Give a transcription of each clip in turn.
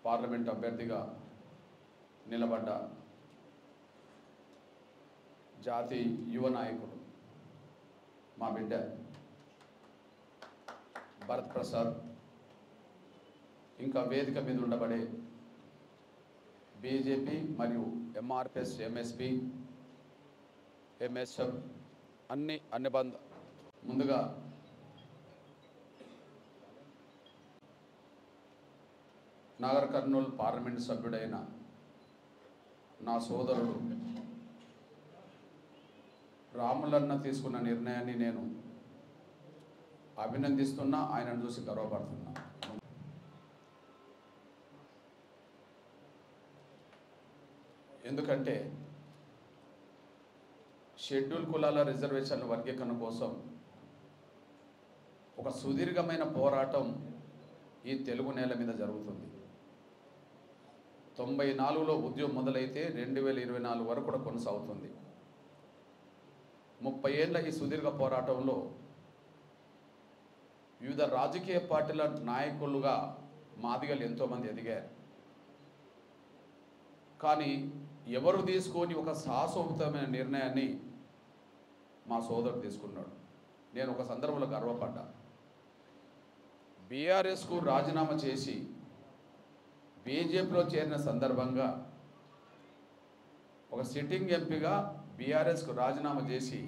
Parliament అభ్యర్థిగా నిలబడ్డ జాతి యువ నాయకుడు మా బిడ్డ భరత్ ప్రసాద్, ఇంకా వేదిక మీద ఉండబడే బీజేపీ మరియు ఎంఆర్పిఎస్, ఎంఎస్పి, ఎంఎస్ఎఫ్ అన్ని ముందుగా నాగర్ కర్నూలు పార్లమెంటు సభ్యుడైన నా సోదరుడు రాములన్న తీసుకున్న నిర్ణయాన్ని నేను అభినందిస్తున్నా, ఆయనను చూసి గర్వపడుతున్నా. ఎందుకంటే షెడ్యూల్ కులాల రిజర్వేషన్ల వర్గీకరణ కోసం ఒక సుదీర్ఘమైన పోరాటం ఈ తెలుగు నేల మీద జరుగుతుంది. 94లో ఉద్యమం మొదలైతే 2024 వరకు కూడా కొనసాగుతుంది. 30 ఏళ్ల ఈ సుదీర్ఘ పోరాటంలో వివిధ రాజకీయ పార్టీల నాయకులుగా మాదిగలు ఎంతోమంది ఎదిగారు. కానీ ఎవరు తీసుకొని ఒక సాహసోపేతమైన నిర్ణయాన్ని మా సోదరుడు తీసుకున్నాడు. నేను ఒక సందర్భంలో గర్వపడ్డా. బీఆర్ఎస్కు రాజీనామా చేసి బీజేపీలో చేరిన సందర్భంగా ఒక సిట్టింగ్ ఎంపీగా బీఆర్ఎస్కు రాజీనామా చేసి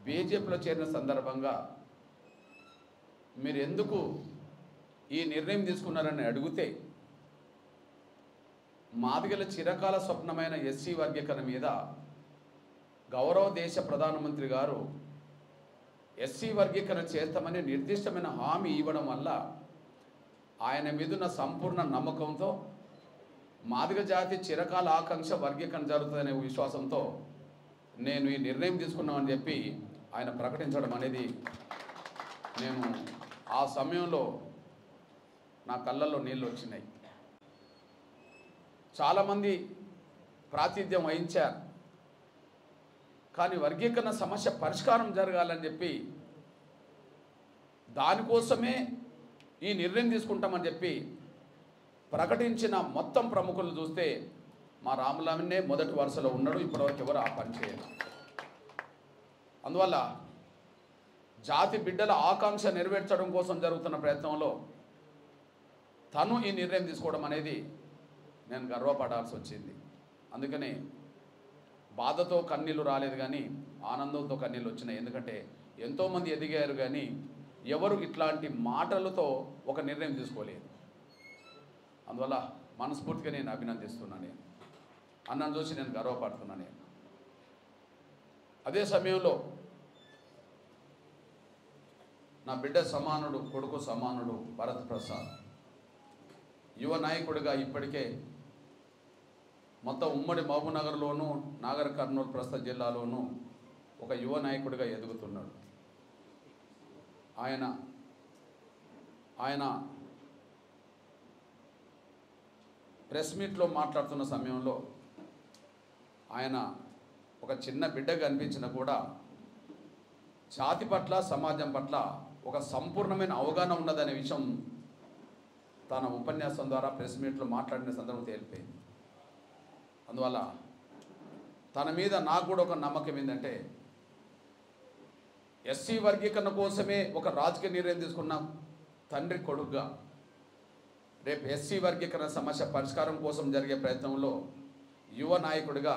బీజేపీలో చేరిన సందర్భంగా మీరు ఎందుకు ఈ నిర్ణయం తీసుకున్నారని అడిగితే మాదిగల చిరకాల స్వప్నమైన ఎస్సీ వర్గీకరణ మీద గౌరవ దేశ ప్రధానమంత్రి గారు ఎస్సీ వర్గీకరణ చేస్తామని నిర్దిష్టమైన హామీ ఇవ్వడం వల్ల ఆయన మీదున్న సంపూర్ణ నమ్మకంతో మాదిగ జాతి చిరకాల ఆకాంక్ష వర్గీకరణ జరుగుతుందనే విశ్వాసంతో నేను ఈ నిర్ణయం తీసుకున్నామని చెప్పి ఆయన ప్రకటించడం అనేది నేను ఆ సమయంలో నా కళ్ళల్లో నీళ్ళు వచ్చినాయి. చాలామంది ప్రాతినిధ్యం వహించారు, కానీ వర్గీకరణ సమస్య పరిష్కారం జరగాలని చెప్పి దానికోసమే ఈ నిర్ణయం తీసుకుంటామని చెప్పి ప్రకటించిన మొత్తం ప్రముఖులు చూస్తే మా రాములన్నే మొదటి వరుసలో ఉన్నాడు. ఇప్పటివరకు ఎవరు ఆ పని చేయరు. అందువల్ల జాతి బిడ్డల ఆకాంక్ష నెరవేర్చడం కోసం జరుగుతున్న ప్రయత్నంలో తను ఈ నిర్ణయం తీసుకోవడం అనేది నేను గర్వపడాల్సి వచ్చింది. అందుకని బాధతో కన్నీళ్ళు రాలేదు, కానీ ఆనందంతో కన్నీళ్ళు వచ్చినాయి. ఎందుకంటే ఎంతోమంది ఎదిగారు, కానీ ఎవరు ఇట్లాంటి మాటలతో ఒక నిర్ణయం తీసుకోలేదు. అందువల్ల మనస్ఫూర్తిగా నేను అభినందిస్తున్నాను. నేను అన్నను చూసి నేను గర్వపడుతున్నాను. నేను అదే సమయంలో నా బిడ్డ సమానుడు, కొడుకు సమానుడు భరత్ ప్రసాద్ యువ నాయకుడిగా ఇప్పటికే మొత్తం ఉమ్మడి మహబూబ్నగర్లోను, నాగర్ కర్నూలు ప్రస్తుత జిల్లాలోనూ ఒక యువ నాయకుడిగా ఎదుగుతున్నాడు. ఆయన ప్రెస్ మీట్లో మాట్లాడుతున్న సమయంలో ఆయన ఒక చిన్న బిడ్డగా అనిపించినా కూడా జాతి పట్ల, సమాజం పట్ల ఒక సంపూర్ణమైన అవగాహన ఉన్నదనే విషయం తన ఉపన్యాసం ద్వారా ప్రెస్ మీట్లో మాట్లాడిన సందర్భం తేలిపోయింది. అందువల్ల తన మీద నాకు కూడా ఒక నమ్మకం ఏంటంటే ఎస్సీ వర్గీకరణ కోసమే ఒక రాజకీయ నిర్ణయం తీసుకున్న తండ్రి కొడుకుగా రేపు ఎస్సీ వర్గీకరణ సమస్య పరిష్కారం కోసం జరిగే ప్రయత్నంలో యువ నాయకుడిగా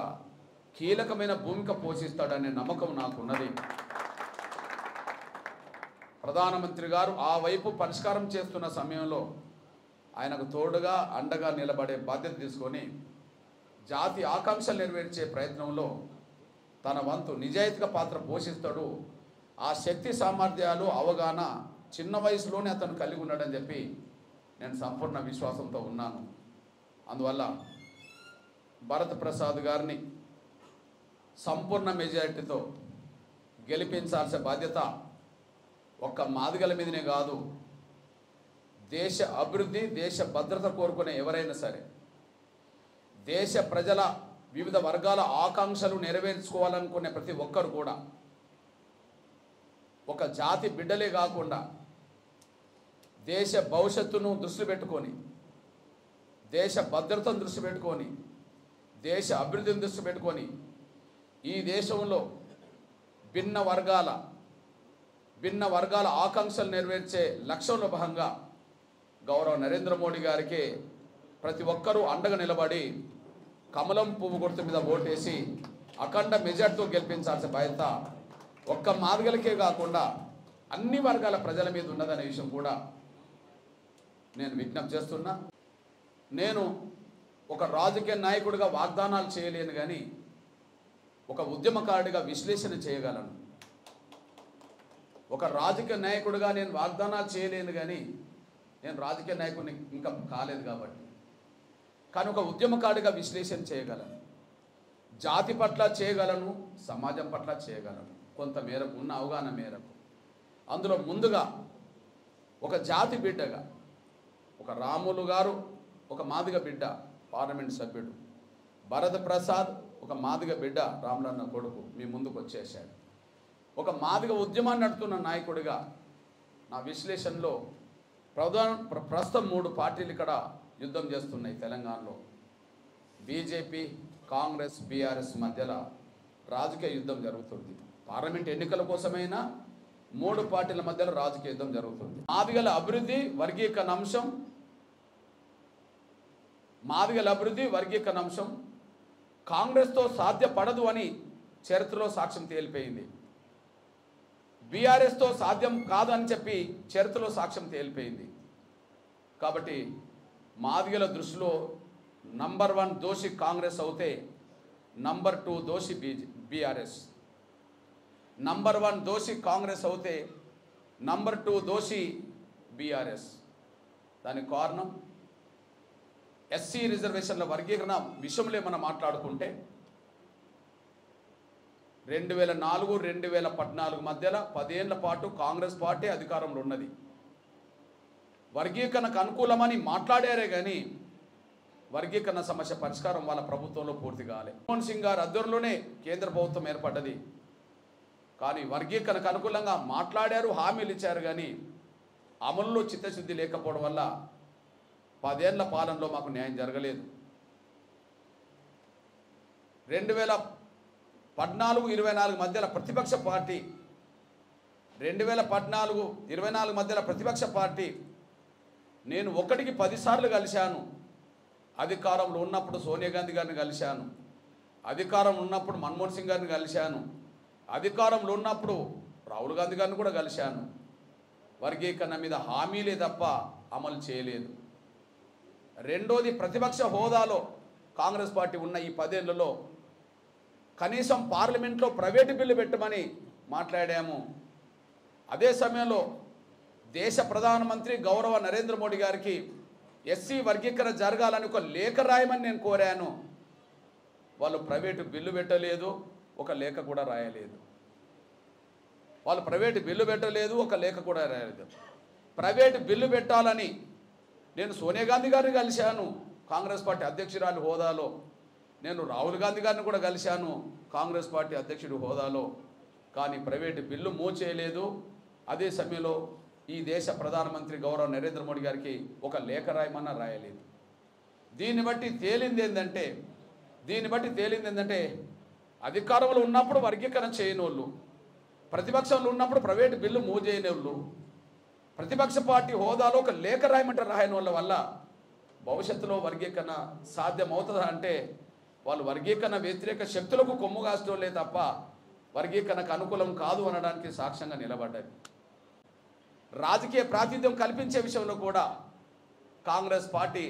కీలకమైన భూమిక పోషిస్తాడనే నమ్మకం నాకున్నది. ప్రధానమంత్రి గారు ఆ వైపు పరిష్కారం చేస్తున్న సమయంలో ఆయనకు తోడుగా అండగా నిలబడే బాధ్యత తీసుకొని జాతి ఆకాంక్షలు నెరవేర్చే ప్రయత్నంలో తన వంతు నిజాయితీగా పాత్ర పోషిస్తాడు. ఆ శక్తి సామర్థ్యాలు, అవగాహన చిన్న వయసులోనే అతను కలిగి ఉన్నాడని చెప్పి నేను సంపూర్ణ విశ్వాసంతో ఉన్నాను. అందువల్ల భరత్ ప్రసాద్ గారిని సంపూర్ణ మెజారిటీతో గెలిపించాల్సిన బాధ్యత ఒక్క మాదిగల మీదనే కాదు, దేశ అభివృద్ధి, దేశ భద్రత కోరుకునే ఎవరైనా సరే, దేశ ప్రజల వివిధ వర్గాల ఆకాంక్షలు నెరవేర్చుకోవాలనుకునే ప్రతి ఒక్కరు కూడా ఒక జాతి బిడ్డలే కాకుండా దేశ భవిష్యత్తును దృష్టి పెట్టుకొని దేశ భద్రతను దృష్టి పెట్టుకొని, దేశ అభివృద్ధిని దృష్టి పెట్టుకొని ఈ దేశంలో భిన్న వర్గాల ఆకాంక్షలు నెరవేర్చే లక్ష్యంలో భాగంగా గౌరవ నరేంద్ర మోడీ గారికి ప్రతి ఒక్కరూ అండగా నిలబడి కమలం పువ్వు గుర్తు మీద ఓటేసి అఖండ మెజార్టీతో గెలిపించాల్సిన బాధ్యత ఒక్క మాదిగలకే కాకుండా అన్ని వర్గాల ప్రజల మీద ఉన్నదనే విషయం కూడా నేను విజ్ఞప్తి చేస్తున్నా. నేను ఒక రాజకీయ నాయకుడిగా వాగ్దానాలు చేయలేను, కానీ ఒక ఉద్యమకారుడిగా విశ్లేషణ చేయగలను. ఒక రాజకీయ నాయకుడిగా నేను వాగ్దానాలు చేయలేను, కానీ నేను రాజకీయ నాయకుడిని ఇంకా కాలేదు కాబట్టి, కానీ ఒక ఉద్యమకారుడిగా విశ్లేషణ చేయగలను. జాతి పట్ల చేయగలను, సమాజం పట్ల చేయగలను, కొంత మేరకు ఉన్న అవగాహన మేరకు. అందులో ముందుగా ఒక జాతి బిడ్డగా ఒక రాములు గారు ఒక మాదిగ బిడ్డ, పార్లమెంట్ సభ్యుడు. భరత ప్రసాద్ ఒక మాదిగ బిడ్డ, రాములన్న కొడుకు మీ ముందుకు వచ్చేసాడు. ఒక మాదిగ ఉద్యమాన్ని నడుపుతున్న నాయకుడిగా నా విశ్లేషణలో ప్రస్తుతం 3 పార్టీలు ఇక్కడ యుద్ధం చేస్తున్నాయి తెలంగాణలో. బీజేపీ, కాంగ్రెస్, బీఆర్ఎస్ మధ్యలో రాజకీయ యుద్ధం జరుగుతుంది. పార్లమెంట్ ఎన్నికల కోసమైనా 3 పార్టీల మధ్యలో రాజకీయ యుద్ధం జరుగుతుంది. మాదిగల అభివృద్ధి వర్గీకరణ అంశం కాంగ్రెస్తో సాధ్యపడదు అని చరిత్రలో సాక్ష్యం తేలిపోయింది. బీఆర్ఎస్తో సాధ్యం కాదు అని చెప్పి చరిత్రలో సాక్ష్యం తేలిపోయింది. కాబట్టి మాదిగల దృష్టిలో నంబర్ 1 దోషి కాంగ్రెస్ అవుతే నంబర్ 2 దోషి బీఆర్ఎస్. నంబర్ 1 దోషి కాంగ్రెస్ అవుతే నంబర్ 2 దోషి బీఆర్ఎస్. దానికి కారణం ఎస్సీ రిజర్వేషన్ల వర్గీకరణ విషయంలో మనం మాట్లాడుకుంటే 2004-2014 మధ్యలో 10 ఏళ్ల పాటు కాంగ్రెస్ పార్టీ అధికారంలో ఉన్నది. వర్గీకరణకు అనుకూలమని మాట్లాడారే కానీ వర్గీకరణ సమస్య పరిష్కారం వాళ్ళ ప్రభుత్వంలో పూర్తి కాలే. మన్మోహన్ సింగ్ గారి ఆధ్వర్యంలోనే కేంద్ర ప్రభుత్వం ఏర్పడ్డది. కానీ వర్గీకరణకు అనుకూలంగా మాట్లాడారు, హామీలు ఇచ్చారు, కానీ అమలులో చిత్తశుద్ధి లేకపోవడం వల్ల 10 ఏళ్ల పాలనలో మాకు న్యాయం జరగలేదు. 2014-24 మధ్యలో ప్రతిపక్ష పార్టీ 2014-24 మధ్యలో ప్రతిపక్ష పార్టీ నేను 1కి 10 సార్లు కలిశాను. అధికారంలో ఉన్నప్పుడు సోనియా గాంధీ గారిని కలిశాను, అధికారంలో ఉన్నప్పుడు మన్మోహన్ సింగ్ గారిని కలిశాను, అధికారంలో ఉన్నప్పుడు రాహుల్ గాంధీ గారిని కూడా కలిశాను. వర్గీకరణ మీద హామీలే తప్ప అమలు చేయలేదు. రెండోది, ప్రతిపక్ష హోదాలో కాంగ్రెస్ పార్టీ ఉన్న ఈ 10 ఏళ్లలో కనీసం పార్లమెంట్లో ప్రైవేటు బిల్లు పెట్టమని మాట్లాడాము. అదే సమయంలో దేశ ప్రధానమంత్రి గౌరవ నరేంద్ర మోడీ గారికి ఎస్సీ వర్గీకరణ జరగాలని ఒక లేఖ రాయమని నేను కోరాను. వాళ్ళు ప్రైవేటు బిల్లు పెట్టలేదు, ఒక లేఖ కూడా రాయలేదు. ప్రైవేటు బిల్లు పెట్టాలని నేను సోనియా గాంధీ గారిని కలిశాను, కాంగ్రెస్ పార్టీ అధ్యక్షురాలి హోదాలో. నేను రాహుల్ గాంధీ గారిని కూడా కలిశాను, కాంగ్రెస్ పార్టీ అధ్యక్షుడి హోదాలో. కానీ ప్రైవేటు బిల్లు మూవ్ చేయలేదు. అదే సమయంలో ఈ దేశ ప్రధానమంత్రి గౌరవ నరేంద్ర మోడీ గారికి ఒక లేఖ రాయమన్నా రాయలేదు. దీన్ని బట్టి తేలింది ఏంటంటే అధికారంలో ఉన్నప్పుడు వర్గీకరణ చేయని వాళ్ళు, ప్రతిపక్షంలో ఉన్నప్పుడు ప్రైవేటు బిల్లు మూవ్ చేయని వాళ్ళు, ప్రతిపక్ష పార్టీ హోదాలో ఒక లేఖ రాయమంటే రాయని వాళ్ళ వల్ల భవిష్యత్తులో వర్గీకరణ సాధ్యమవుతుందా అంటే వాళ్ళు వర్గీకరణ వ్యతిరేక శక్తులకు కొమ్ము కాస్తోలే తప్ప వర్గీకరణకు అనుకూలం కాదు అనడానికి సాక్ష్యంగా నిలబడ్డారు. రాజకీయ ప్రాతినిధ్యం కల్పించే విషయంలో కూడా కాంగ్రెస్ పార్టీ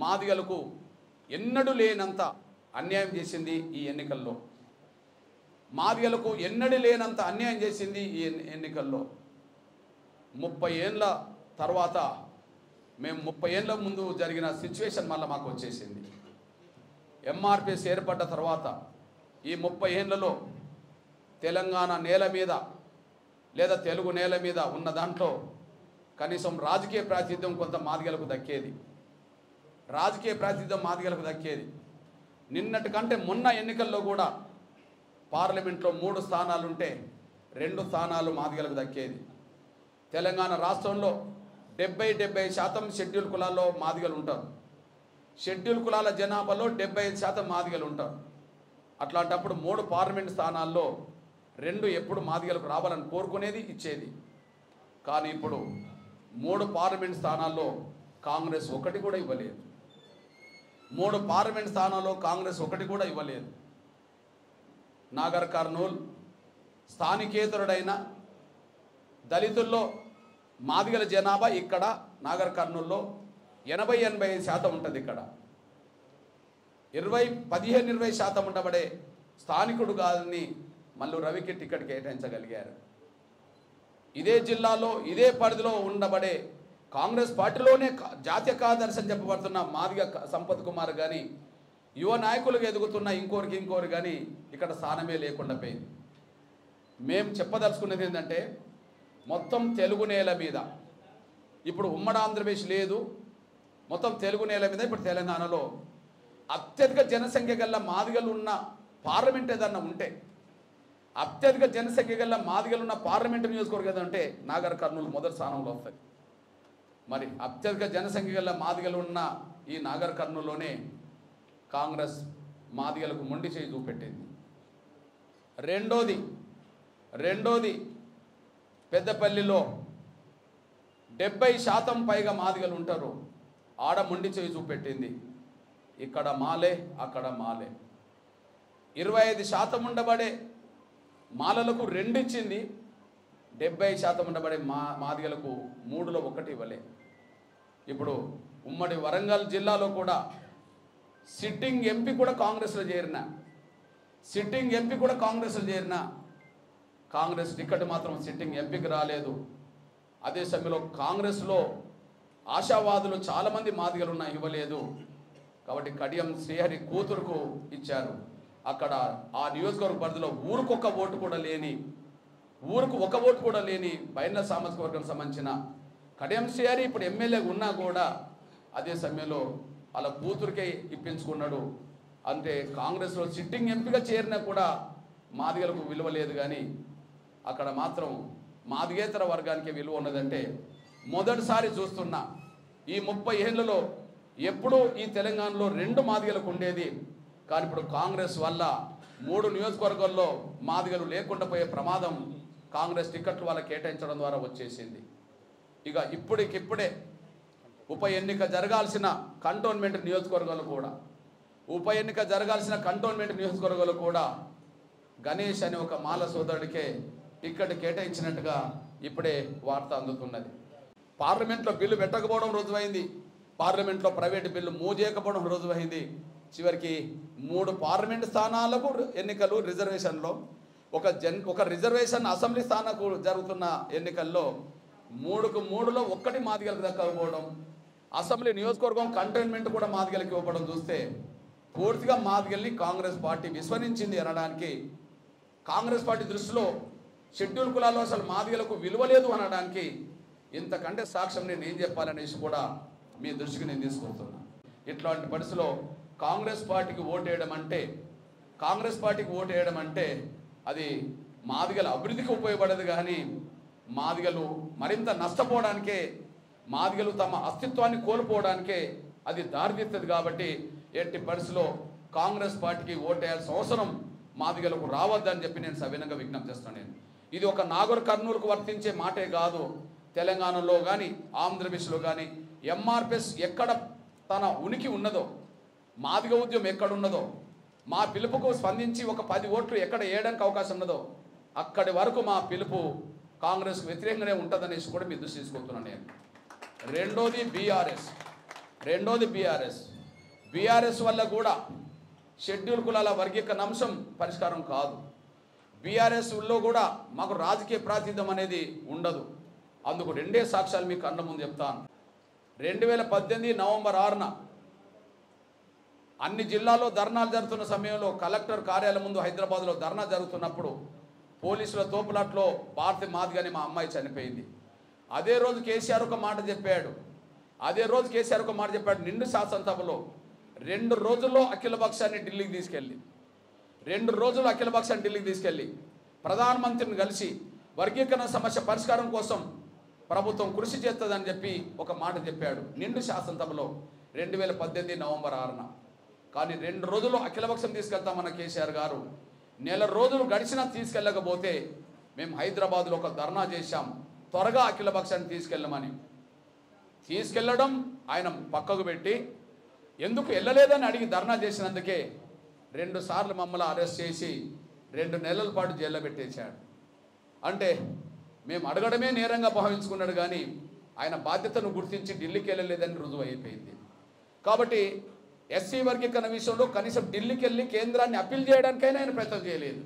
మాదిగలకు ఎన్నడూ లేనంత అన్యాయం చేసింది. ఈ ఎన్నికల్లో మాదిగలకు ఎన్నడూ లేనంత అన్యాయం చేసింది. ఈ ఎన్నికల్లో 30 ఏళ్ళ తర్వాత మేము 30 ఏళ్ళ ముందు జరిగిన సిచ్యువేషన్ మళ్ళీ మాకు వచ్చేసింది. ఎంఆర్పిఎస్ ఏర్పడ్డ తర్వాత ఈ 30 ఏళ్లలో తెలంగాణ నేల మీద లేదా తెలుగు నేల మీద ఉన్న దాంట్లో కనీసం రాజకీయ ప్రాతినిధ్యం కొంత మాదిగలకు దక్కేది. నిన్నటి కంటే మొన్న ఎన్నికల్లో కూడా పార్లమెంట్లో 3 స్థానాలుంటే 2 స్థానాలు మాదిగలకు దక్కేది. తెలంగాణ రాష్ట్రంలో 70% షెడ్యూల్ కులాల్లో మాదిగలు ఉంటారు. షెడ్యూల్ కులాల జనాభాలో 75% మాదిగలు ఉంటారు. అట్లాంటప్పుడు 3 పార్లమెంట్ స్థానాల్లో 2 ఎప్పుడు మాదిగలకు రావాలని కోరుకునేది, ఇచ్చేది. కానీ ఇప్పుడు 3 పార్లమెంట్ స్థానాల్లో కాంగ్రెస్ ఒకటి కూడా ఇవ్వలేదు. 3 పార్లమెంట్ స్థానాల్లో కాంగ్రెస్ ఒకటి కూడా ఇవ్వలేదు. నాగర్ కర్నూల్ స్థానికేతరుడైన దళితుల్లో మాదిగల జనాభా ఇక్కడ నాగర్ కర్నూల్లో 80-85% ఉంటుంది. ఇక్కడ 15-20% ఉండబడే స్థానికుడు కాదని మల్లు రవికి టికెట్ కేటాయించగలిగారు. ఇదే జిల్లాలో ఇదే పరిధిలో ఉండబడే కాంగ్రెస్ పార్టీలోనే జాతీయ కార్యదర్శి అని చెప్పబడుతున్న మాదిగ సంపత్ కుమార్ కానీ, యువ నాయకులుగా ఎదుగుతున్న ఇంకోరికి కానీ ఇక్కడ స్థానమే లేకుండా పోయింది. మేము చెప్పదలుచుకున్నది ఏంటంటే, మొత్తం తెలుగు నేల మీద ఇప్పుడు ఉమ్మడి ఆంధ్రప్రదేశ్ లేదు, మొత్తం తెలుగు నేల మీద ఇప్పుడు తెలంగాణలో అత్యధిక జనసంఖ్య గల మాదిగలు ఉన్న పార్లమెంట్ ఏదన్నా ఉంటే, అత్యధిక జనసంఖ్య గల మాదిగలు ఉన్న పార్లమెంటు నియోజకవర్గం ఏదంటే నాగర్ కర్నూలు మొదటి స్థానంలో వస్తుంది. మరి అత్యధిక జనసంఖ్య గల మాదిగలు ఉన్న ఈ నాగర్ కర్నూలులోనే కాంగ్రెస్ మాదిగలకు మొండి చేయి చూపెట్టింది. రెండోది పెద్దపల్లిలో 70% పైగా మాదిగలు ఉంటారు, ఆడ మొండి చేయి చూపెట్టింది. ఇక్కడ మాలే, అక్కడ మాలే. 25% ఉండబడే మాలలకు 2 ఇచ్చింది, 70% ఉండబడే మాదిగలకు 3లో 1 ఇవ్వలే. ఇప్పుడు ఉమ్మడి వరంగల్ జిల్లాలో కూడా సిట్టింగ్ ఎంపీ కూడా కాంగ్రెస్లో చేరిన కాంగ్రెస్ టికెట్ మాత్రం సిట్టింగ్ ఎంపీకి రాలేదు. అదే సమయంలో కాంగ్రెస్లో ఆశావాదులు చాలామంది మాదిగలు ఉన్నా ఇవ్వలేదు. కాబట్టి కడియం శ్రీహరి కూతురుకు ఇచ్చారు. అక్కడ ఆ నియోజకవర్గ పరిధిలో ఊరికి ఒక ఓటు కూడా లేని బైండ్ల సామాజిక వర్గానికి సంబంధించిన కడియం శ్రీహరి ఇప్పుడు ఎమ్మెల్యేగా ఉన్నా కూడా అదే సమయంలో వాళ్ళ కూతురికే ఇప్పించుకున్నాడు. అంటే కాంగ్రెస్లో సిట్టింగ్ ఎంపీగా చేరినా కూడా మాదిగలకు విలువ లేదు. కానీ అక్కడ మాత్రం మాదిగేతర వర్గానికి విలువ ఉన్నదంటే మొదటిసారి చూస్తున్నా. ఈ 30 ఏళ్లలో ఎప్పుడూ ఈ తెలంగాణలో 2 మాదిగలకు ఉండేది. కానీ ఇప్పుడు కాంగ్రెస్ వల్ల 3 నియోజకవర్గాల్లో మాదిగలు లేకుండా పోయే ప్రమాదం కాంగ్రెస్ టికెట్లు వాళ్ళకి కేటాయించడం ద్వారా వచ్చేసింది. ఇక ఇప్పుడే ఉప ఎన్నిక జరగాల్సిన కంటోన్మెంట్ నియోజకవర్గాలు కూడా గణేష్ అనే ఒక మాల సోదరుడికే టికెట్ కేటాయించినట్టుగా ఇప్పుడే వార్త అందుతున్నది. పార్లమెంట్లో బిల్లు పెట్టకపోవడం రుజువైంది, పార్లమెంట్లో ప్రైవేటు బిల్లు మూవ్ చేయకపోవడం రుజువైంది. చివరికి 3 పార్లమెంటు స్థానాలకు ఎన్నికలు రిజర్వేషన్లో ఒక రిజర్వేషన్ అసెంబ్లీ స్థానాలకు జరుగుతున్న ఎన్నికల్లో 3కు 3లో 1 మాదిగలకు దక్కకపోవడం, అసెంబ్లీ నియోజకవర్గం కంటైన్మెంట్ కూడా మాదిగలకి ఇవ్వడం చూస్తే పూర్తిగా మాదిగల్ని కాంగ్రెస్ పార్టీ విస్మరించింది అనడానికి, కాంగ్రెస్ పార్టీ దృష్టిలో షెడ్యూల్ కులాల్లో అసలు మాదిగలకు విలువ లేదు అనడానికి ఇంతకంటే సాక్ష్యం నేను ఏం చెప్పాలనేసి కూడా మీ దృష్టికి నేను తీసుకొస్తున్నా. ఇట్లాంటి పరిస్థితిలో కాంగ్రెస్ పార్టీకి ఓటేయడం అంటే అది మాదిగల అభివృద్ధికి ఉపయోగపడదు. కానీ మాదిగలు మరింత నష్టపోవడానికే, మాదిగలు తమ అస్తిత్వాన్ని కోల్పోవడానికే అది దారితీస్తుంది. కాబట్టి ఎట్టి పరిస్థితిలో కాంగ్రెస్ పార్టీకి ఓటేయాల్సిన అవసరం మాదిగలకు రావద్దని చెప్పి నేను సవినంగా విజ్ఞప్తి చేస్తున్నాను. ఇది ఒక నాగర్ కర్నూలుకు వర్తించే మాటే కాదు, తెలంగాణలో కానీ ఆంధ్రప్రదేశ్లో కానీ ఎంఆర్పిఎస్ ఎక్కడ తన ఉనికి ఉన్నదో, మాదిగ ఉద్యమం ఎక్కడున్నదో, మా పిలుపుకు స్పందించి ఒక 10 ఓట్లు ఎక్కడ వేయడానికి అవకాశం ఉన్నదో అక్కడి వరకు మా పిలుపు కాంగ్రెస్కు వ్యతిరేకంగానే ఉంటుందనేసి కూడా మీ దృష్టి తీసుకుంటున్నాను నేను. రెండోది బీఆర్ఎస్ వల్ల కూడా షెడ్యూల్ కులాల వర్గీకరణ అంశం పరిష్కారం కాదు. బీఆర్ఎస్లో కూడా మాకు రాజకీయ ప్రాతినిధ్యం అనేది ఉండదు. అందుకు 2 సాక్ష్యాలు మీకు కళ్ళ ముందు చెప్తాను. 2018 నవంబర్ 6న అన్ని జిల్లాల్లో ధర్నాలు జరుగుతున్న సమయంలో కలెక్టర్ కార్యాలయం ముందు హైదరాబాద్లో ధర్నా జరుగుతున్నప్పుడు పోలీసుల తోపులాట్లో భారతి మాదిగని మా అమ్మాయి చనిపోయింది. అదే రోజు కేసీఆర్ ఒక మాట చెప్పాడు. నిండు శాసనసభలో 2 రోజుల్లో అఖిలపక్షాన్ని ఢిల్లీకి తీసుకెళ్ళి ప్రధానమంత్రిని కలిసి వర్గీకరణ సమస్య పరిష్కారం కోసం ప్రభుత్వం కృషి చేస్తుందని చెప్పి ఒక మాట చెప్పాడు నిండు శాసనసభలో. 2018 నవంబర్ 6న. కానీ 2 రోజులు అఖిలపక్షం తీసుకెళ్తామన్న కేసీఆర్ గారు నెల రోజులు గడిచినా తీసుకెళ్ళకపోతే మేము హైదరాబాద్లో ఒక ధర్నా చేశాం, త్వరగా అఖిలపక్షాన్ని తీసుకెళ్ళమని. తీసుకెళ్ళడం ఆయన పక్కకు పెట్టి ఎందుకు వెళ్ళలేదని అడిగి ధర్నా చేసినందుకే 2 సార్లు మమ్మల్ని అరెస్ట్ చేసి 2 నెలల పాటు జైల్లో పెట్టేశాడు. అంటే మేము అడగడమే నేరంగా భావించుకున్నాడు, కానీ ఆయన బాధ్యతను గుర్తించి ఢిల్లీకి వెళ్ళలేదని రుజువు అయిపోయింది. కాబట్టి ఎస్సీ వర్గీకరణ విషయంలో కనీసం ఢిల్లీకి వెళ్ళి కేంద్రాన్ని అప్పీల్ చేయడానికైనా ఆయన ప్రయత్నం చేయలేదు.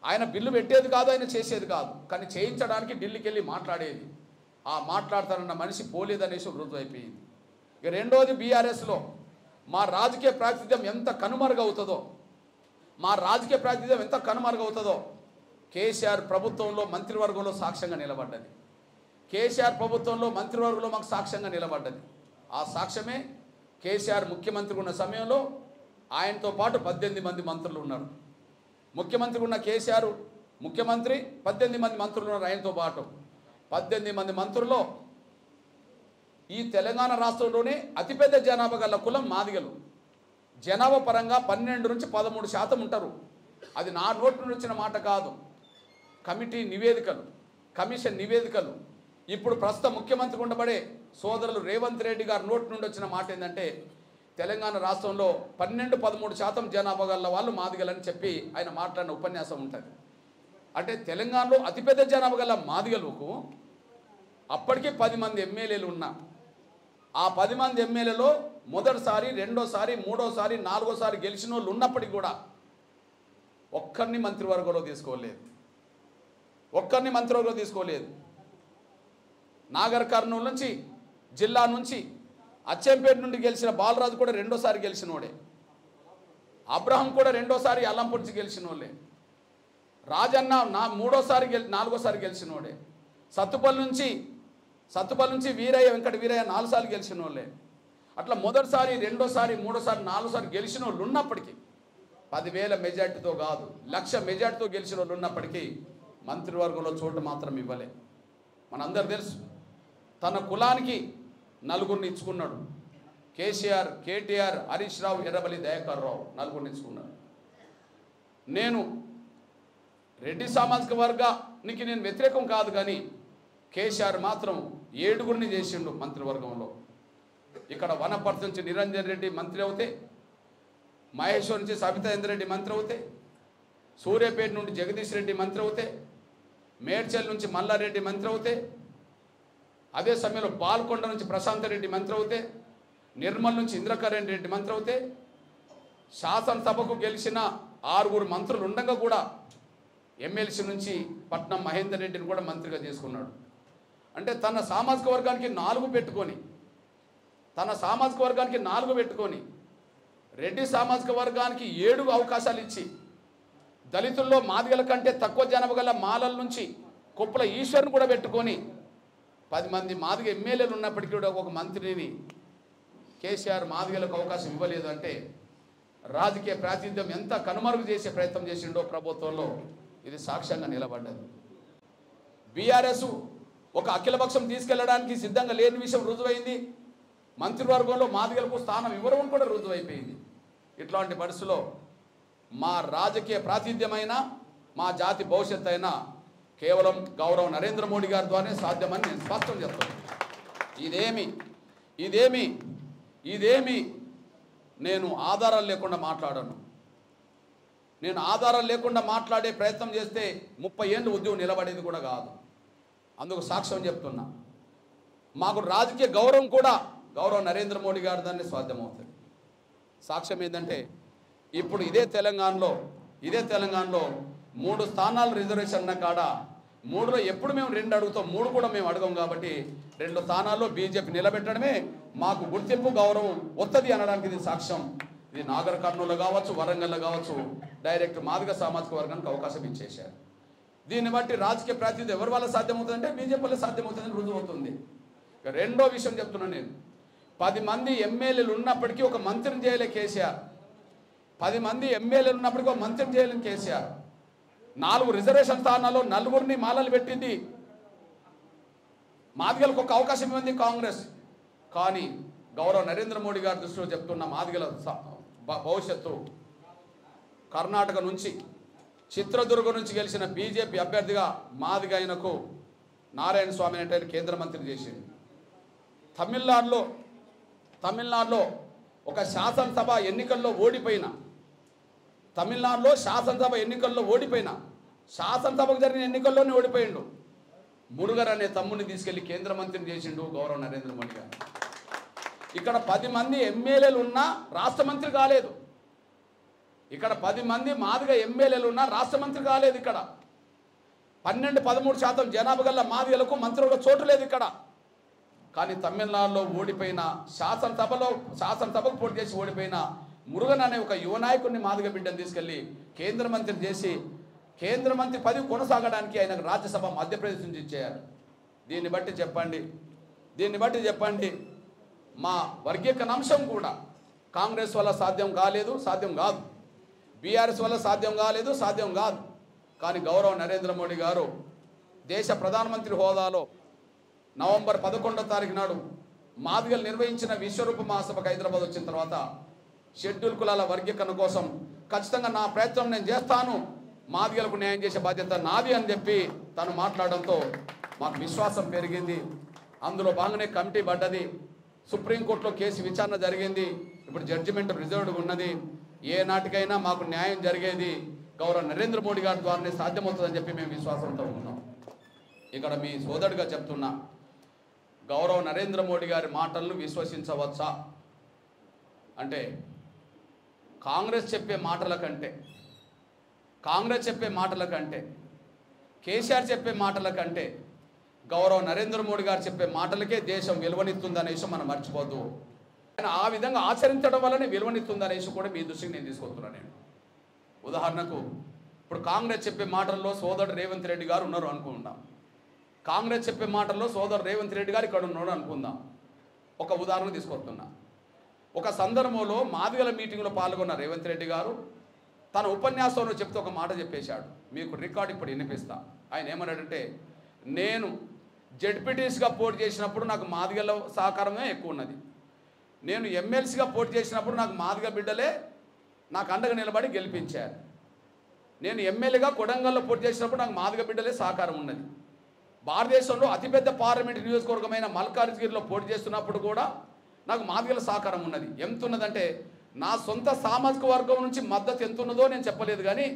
ఆయన బిల్లు పెట్టేది కాదు, ఆయన చేసేది కాదు, కానీ చేయించడానికి ఢిల్లీకి వెళ్ళి మాట్లాడేది. ఆ మాట్లాడతారన్న మనిషి పోలేదనేసి రుజువు అయిపోయింది. ఇక రెండోది, బీఆర్ఎస్లో మా రాజకీయ ప్రాతినిధ్యం ఎంత కనుమరుగవుతుందో కేసీఆర్ ప్రభుత్వంలో మంత్రివర్గంలో సాక్ష్యంగా నిలబడ్డది. కేసీఆర్ ప్రభుత్వంలో మంత్రివర్గంలో మాకు సాక్ష్యంగా నిలబడ్డది. ఆ సాక్ష్యమే కేసీఆర్ ముఖ్యమంత్రి ఉన్న సమయంలో ఆయనతో పాటు 18 మంది మంత్రులు ఉన్నారు. ముఖ్యమంత్రి ఉన్న కేసీఆర్ ముఖ్యమంత్రి, 18 మంది మంత్రులు ఉన్నారు ఆయనతో పాటు. 18 మంది మంత్రుల్లో ఈ తెలంగాణ రాష్ట్రంలోనే అతిపెద్ద జనాభా గల కులం మాదిగలు. జనాభా పరంగా 12 నుంచి 13% ఉంటారు. అది నా నోటి నుండి వచ్చిన మాట కాదు, కమిషన్ నివేదికలు. ఇప్పుడు ప్రస్తుత ముఖ్యమంత్రి ఉండబడే సోదరులు రేవంత్ రెడ్డి గారి నోటి నుండి వచ్చిన మాట ఏంటంటే తెలంగాణ రాష్ట్రంలో 12-13% జనాభా గల వాళ్ళు మాదిగలని చెప్పి ఆయన మాట్లాడిన ఉపన్యాసం ఉంటుంది. అంటే తెలంగాణలో అతిపెద్ద జనాభా గల మాదిగలకు అప్పటికే 10 మంది ఎమ్మెల్యేలు ఉన్నా, ఆ 10 మంది ఎమ్మెల్యేలో మొదటిసారి, రెండోసారి, మూడోసారి, నాలుగోసారి గెలిచిన వాళ్ళు ఉన్నప్పటికీ కూడా ఒక్కరిని మంత్రివర్గంలో తీసుకోలేదు. నాగర్ కర్నూలు నుంచి, జిల్లా నుంచి, అచ్చంపేట నుండి గెలిచిన బాలరాజు కూడా రెండోసారి గెలిచినోడే. అబ్రహం కూడా రెండోసారి అల్లంపూర్ నుంచి గెలిచినోళ్ళే. రాజన్న నాలుగోసారి గెలిచినోడే. సత్తుపల్లి నుంచి వీరయ్య, వెంకట వీరయ్య 4 సార్లు గెలిచిన వాళ్ళే. అట్లా మొదటిసారి, రెండోసారి, మూడోసారి, 4సారి గెలిచిన వాళ్ళు ఉన్నప్పటికీ 10,000 మెజార్టీతో కాదు, 1,00,000 మెజార్టీతో గెలిచిన వాళ్ళు ఉన్నప్పటికీ మంత్రివర్గంలో చోటు మాత్రం ఇవ్వలే. మనందరూ తెలుసు, తన కులానికి 4గురిని ఇచ్చుకున్నాడు. కేసీఆర్, కేటీఆర్, హరీష్ రావు, ఎర్రబెల్లి దయాకర్ రావు 4గురిని ఇచ్చుకున్నాడు. నేను రెడ్డి సామాజిక వర్గానికి నేను వ్యతిరేకం కాదు, కానీ కేసీఆర్ మాత్రం 7గురిని చేసిండు మంత్రివర్గంలో. ఇక్కడ వనపర్తి నుంచి నిరంజన్ రెడ్డి మంత్రి అవుతే, మహేశ్వర్ నుంచి సబితాంద్ర రెడ్డి మంత్రి అవుతే, సూర్యాపేట నుండి జగదీష్ రెడ్డి మంత్రి అవుతే, మేడ్చల్ నుంచి మల్లారెడ్డి మంత్రి అవుతే, అదే సమయంలో పాల్కొండ నుంచి ప్రశాంత్ రెడ్డి మంత్రి అవుతే, నిర్మల్ నుంచి ఇంద్రకరణ్ రెడ్డి మంత్రి అవుతే, శాసనసభకు గెలిచిన 6గురు మంత్రులు ఉండగా కూడా ఎమ్మెల్సీ నుంచి పట్నం మహేందర్ రెడ్డిని కూడా మంత్రిగా చేసుకున్నాడు. అంటే తన సామాజిక వర్గానికి 4 పెట్టుకొని రెడ్డి సామాజిక వర్గానికి 7 అవకాశాలు ఇచ్చి, దళితుల్లో మాదిగల కంటే తక్కువ జనాభా గల మాలల నుంచి కుప్పల ఈశ్వర్ని కూడా పెట్టుకొని 10 మంది మాదిగ ఎమ్మెల్యేలు ఉన్నప్పటికీ కూడా ఒక మంత్రిని కేసీఆర్ మాదిగలకు అవకాశం ఇవ్వలేదు. అంటే రాజకీయ ప్రాతినిధ్యం ఎంత కనుమరుగు చేసే ప్రయత్నం చేసిండో ప్రభుత్వంలో ఇది సాక్ష్యంగా నిలబడ్డది. బీఆర్ఎస్ ఒక అఖిలపక్షం తీసుకెళ్లడానికి సిద్ధంగా లేని విషయం రుజువైంది. మంత్రివర్గంలో మాదిగలకు స్థానం ఇవ్వడం కూడా రుజువైపోయింది. ఇట్లాంటి పరిస్థితుల్లో మా రాజకీయ ప్రాతినిధ్యమైన, మా జాతి భవిష్యత్తు అయినా కేవలం గౌరవ నరేంద్ర మోడీ గారి ద్వారానే సాధ్యమని నేను స్పష్టం చెప్తాను. ఇదేమి నేను ఆధారాలు లేకుండా మాట్లాడను. నేను ఆధారాలు లేకుండా మాట్లాడే ప్రయత్నం చేస్తే 30 ఏళ్ళు ఉద్యోగం నిలబడేది కూడా కాదు. అందుకు సాక్ష్యం చెప్తున్నా. మాకు రాజకీయ గౌరవం కూడా గౌరవ నరేంద్ర మోడీ గారి దాన్ని సాధ్యమవుతుంది. సాక్ష్యం ఏంటంటే ఇప్పుడు ఇదే తెలంగాణలో 3 స్థానాలు రిజర్వేషన్ అన్న కాడ 3లో ఎప్పుడు మేము 2 అడుగుతాం, 3 కూడా మేము అడగం. కాబట్టి 2 స్థానాల్లో బీజేపీ నిలబెట్టడమే మాకు గుర్తింపు, గౌరవం వస్తుంది అనడానికి ఇది సాక్ష్యం. ఇది నాగర్ కర్నూలు కావచ్చు, వరంగల్లో కావచ్చు, డైరెక్ట్ మాదిగ సామాజిక వర్గానికి అవకాశం ఇచ్చేశారు. దీన్ని బట్టి రాజకీయ ప్రాతినిధ్యం ఎవరి వల్ల సాధ్యమవుతుందంటే బీజేపీ వల్ల సాధ్యమవుతుందని రుజువు అవుతుంది. ఇక రెండో విషయం చెప్తున్నాను నేను. 10 మంది ఎమ్మెల్యేలు ఉన్నప్పటికీ ఒక మంత్రిని చేయలే కేసీఆర్. 10 మంది ఎమ్మెల్యేలు ఉన్నప్పటికీ ఒక మంత్రిని చేయలేని కేసీఆర్. 4 రిజర్వేషన్ స్థానాల్లో 4గురిని మాలలు పెట్టింది. మాదిగలకు ఒక అవకాశం ఇవ్వండి కాంగ్రెస్. కానీ గౌరవ నరేంద్ర మోడీ గారి దృష్టిలో చెప్తున్న మాదిగల భవిష్యత్తు కర్ణాటక నుంచి చిత్రదుర్గ నుంచి గెలిచిన బీజేపీ అభ్యర్థిగా మాదిగ ఆయనకు నారాయణ స్వామి అనేటువంటి కేంద్ర మంత్రి చేసింది. తమిళనాడులో ఒక శాసనసభ ఎన్నికల్లో ఓడిపోయిన శాసనసభకు జరిగిన ఎన్నికల్లోనే ఓడిపోయిండు. మురుగర్ అనే తమ్ముడిని తీసుకెళ్లి కేంద్ర మంత్రిని చేసిండు గౌరవ నరేంద్ర మోడీ గారు. ఇక్కడ 10 మంది ఎమ్మెల్యేలు ఉన్నా రాష్ట్ర మంత్రి కాలేదు. ఇక్కడ 10 మంది మాదిగ ఎమ్మెల్యేలు ఉన్నా రాష్ట్ర మంత్రి కాలేదు. ఇక్కడ 12-13% జనాభా గల మాదిగలకు మంత్రులకు చోటు లేదు ఇక్కడ. కానీ తమిళనాడులో ఓడిపోయిన శాసనసభకు పోటీ చేసి ఓడిపోయిన మురుగన్ అనే ఒక యువ నాయకుడిని మాదిగ బిడ్డను తీసుకెళ్లి కేంద్ర మంత్రిని చేసి కేంద్ర మంత్రి పదవి కొనసాగడానికి ఆయనకు రాజ్యసభ మధ్యప్రదేశ్ నుంచి ఇచ్చేయారు. దీన్ని బట్టి చెప్పండి మా వర్గీకరణ అంశం కూడా కాంగ్రెస్ వల్ల సాధ్యం కాదు, బీఆర్ఎస్ వల్ల సాధ్యం కాదు. కానీ గౌరవ నరేంద్ర మోడీ గారు దేశ ప్రధానమంత్రి హోదాలో నవంబర్ 11వ తారీఖు నాడు మాదిగలు నిర్వహించిన విశ్వరూప మహాసభకు హైదరాబాద్ వచ్చిన తర్వాత షెడ్యూల్ కులాల వర్గీకరణ కోసం ఖచ్చితంగా నా ప్రయత్నం నేను చేస్తాను, మాదిగలకు న్యాయం చేసే బాధ్యత నాది అని చెప్పి తను మాట్లాడడంతో మాకు విశ్వాసం పెరిగింది. అందులో భాగంగానే కమిటీ పడ్డది. సుప్రీంకోర్టులో కేసు విచారణ జరిగింది. ఇప్పుడు జడ్జిమెంట్ రిజర్వ్డ్గా ఉన్నది. ఏ నాటికైనా మాకు న్యాయం జరిగేది గౌరవ నరేంద్ర మోడీ గారి ద్వారానే సాధ్యమవుతుందని చెప్పి మేము విశ్వాసంతో ఉన్నాం. ఇక్కడ మీ సోదరుడిగా చెప్తున్నా, గౌరవ నరేంద్ర మోడీ గారి మాటలను విశ్వసించవచ్చా అంటే కాంగ్రెస్ చెప్పే మాటల కంటే కేసీఆర్ చెప్పే మాటల కంటే గౌరవ నరేంద్ర మోడీ గారు చెప్పే మాటలకే దేశం విలువనిస్తుందనే విషయం మనం మర్చిపోద్దు. ఆయన ఆ విధంగా ఆచరించడం వల్లనే విలువనిస్తుందనే విషయం కూడా మీ దృష్టికి నేను తీసుకొస్తున్నాను. నేను ఉదాహరణకు ఇప్పుడు కాంగ్రెస్ చెప్పే మాటల్లో సోదరుడు రేవంత్ రెడ్డి గారు ఉన్నారు అనుకుందాం. కాంగ్రెస్ చెప్పే మాటల్లో సోదరుడు రేవంత్ రెడ్డి గారు ఇక్కడ ఉన్నాడు అనుకుందాం. ఒక ఉదాహరణ తీసుకొస్తున్నా. ఒక సందర్భంలో మాదిగల మీటింగ్లో పాల్గొన్న రేవంత్ రెడ్డి గారు తన ఉపన్యాసంలో చెప్తే ఒక మాట చెప్పేశాడు. మీకు రికార్డు ఇప్పుడు వినిపిస్తా. ఆయన ఏమన్నాడంటే, నేను జెడ్పీటీసీగా పోటీ చేసినప్పుడు నాకు మాదిగల సహకారమే ఎక్కువ ఉన్నది, నేను ఎమ్మెల్సీగా పోటీ చేసినప్పుడు నాకు మాదిగ బిడ్డలే నాకు అండగా నిలబడి గెలిపించారు, నేను ఎమ్మెల్యేగా కొడంగల్లో పోటీ చేసినప్పుడు నాకు మాదిగ బిడ్డలే సహకారం ఉన్నది, భారతదేశంలో అతిపెద్ద పార్లమెంట్ నియోజకవర్గమైన మల్కాజ్గిరిలో పోటీ చేస్తున్నప్పుడు కూడా నాకు మాదిగల సహకారం ఉన్నది. ఎంత ఉన్నదంటే నా సొంత సామాజిక వర్గం నుంచి మద్దతు ఎంత ఉన్నదో నేను చెప్పలేదు, కానీ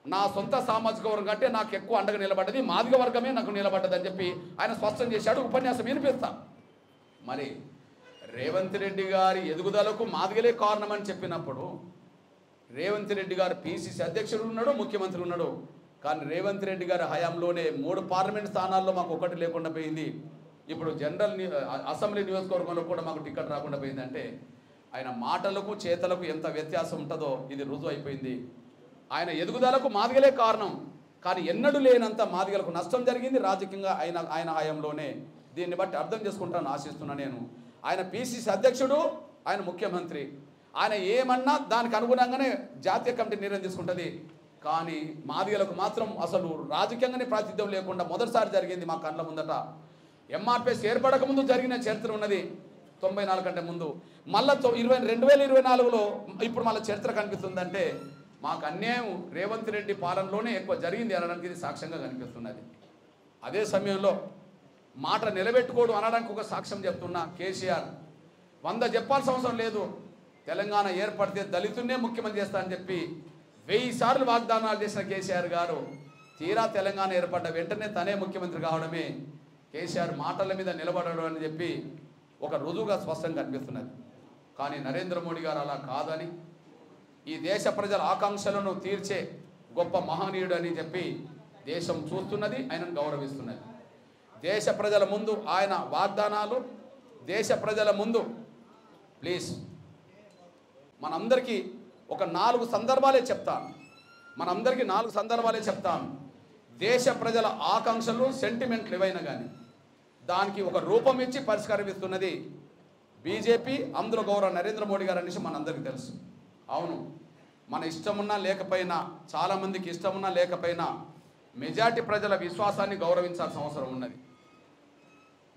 నా సొంత సామాజిక వర్గం అంటే నాకు ఎక్కువ అండగా నిలబడ్డది మాదిగ వర్గమే నాకు నిలబడ్డదని చెప్పి ఆయన స్పష్టం చేశాడు. ఉపన్యాసం వినిపిస్తా. మరి రేవంత్ రెడ్డి గారి ఎదుగుదలకు మాదిగలే కారణమని చెప్పినప్పుడు రేవంత్ రెడ్డి గారు పిసిసి అధ్యక్షుడు ఉన్నాడు, ముఖ్యమంత్రి ఉన్నాడు. కానీ రేవంత్ రెడ్డి గారి హయాంలోనే 3 పార్లమెంట్ స్థానాల్లో మాకు ఒకటి లేకుండా పోయింది. ఇప్పుడు జనరల్ అసెంబ్లీ నియోజకవర్గంలో కూడా మాకు టికెట్ రాకుండా పోయిందంటే ఆయన మాటలకు చేతలకు ఎంత వ్యత్యాసం ఉంటుందో ఇది రుజువు అయిపోయింది. ఆయన ఎదుగుదలకు మాదిగలే కారణం, కానీ ఎన్నడూ లేనంత మాదిగలకు నష్టం జరిగింది రాజకీయంగా ఆయన హయాంలోనే. దీన్ని బట్టి అర్థం చేసుకుంటానని ఆశిస్తున్నా నేను. ఆయన పిసిసి అధ్యక్షుడు, ఆయన ముఖ్యమంత్రి, ఆయన ఏమన్నా దానికి అనుగుణంగానే జాతీయ కమిటీ నిర్ణయం తీసుకుంటుంది. కానీ మాదిగలకు మాత్రం అసలు రాజకీయంగానే ప్రాతినిధ్యం లేకుండా మొదటిసారి జరిగింది మా కళ్ళ ముందట. ఎంఆర్పిఎస్ ఏర్పడక ముందు జరిగిన చరిత్ర ఉన్నది 94 కంటే ముందు. మళ్ళీ 2024లో ఇప్పుడు మళ్ళీ చరిత్ర కనిపిస్తుందంటే మాకు అన్యాయం రేవంత్ రెడ్డి పాలనలోనే ఎక్కువ జరిగింది అనడానికి ఇది సాక్ష్యంగా కనిపిస్తున్నది. అదే సమయంలో మాట నిలబెట్టుకోడు అనడానికి ఒక సాక్ష్యం చెప్తున్నా. కేసీఆర్ 100 చెప్పాల్సిన అవసరం లేదు, తెలంగాణ ఏర్పడితే దళితున్నే ముఖ్యమంత్రి చేస్తా అని చెప్పి 1000 సార్లు వాగ్దానాలు చేసిన కేసీఆర్ గారు తీరా తెలంగాణ ఏర్పడ్డ వెంటనే తనే ముఖ్యమంత్రి కావడమే కేసీఆర్ మాటల మీద నిలబడడం అని చెప్పి ఒక రుజువుగా స్పష్టంగా కనిపిస్తున్నది. కానీ నరేంద్ర మోడీ గారు అలా కాదని, ఈ దేశ ప్రజల ఆకాంక్షలను తీర్చే గొప్ప మహనీయుడు అని చెప్పి దేశం చూస్తున్నది, ఆయనను గౌరవిస్తున్నది. దేశ ప్రజల ముందు ఆయన వాగ్దానాలు, దేశ ప్రజల ముందు ప్లీజ్ మనందరికీ ఒక 4 సందర్భాలే చెప్తాను. మనందరికీ 4 సందర్భాలే చెప్తాను. దేశ ప్రజల ఆకాంక్షలు, సెంటిమెంట్లు ఏవైనా కానీ దానికి ఒక రూపం ఇచ్చి పరిష్కారం ఇస్తున్నది బీజేపీ, అందులో గౌరవ నరేంద్ర మోడీ గారు అనేసి మనందరికీ తెలుసు. అవును, మన ఇష్టమున్నా లేకపోయినా, చాలామందికి ఇష్టమున్నా లేకపోయినా మెజార్టీ ప్రజల విశ్వాసాన్ని గౌరవించాల్సిన అవసరం ఉన్నది.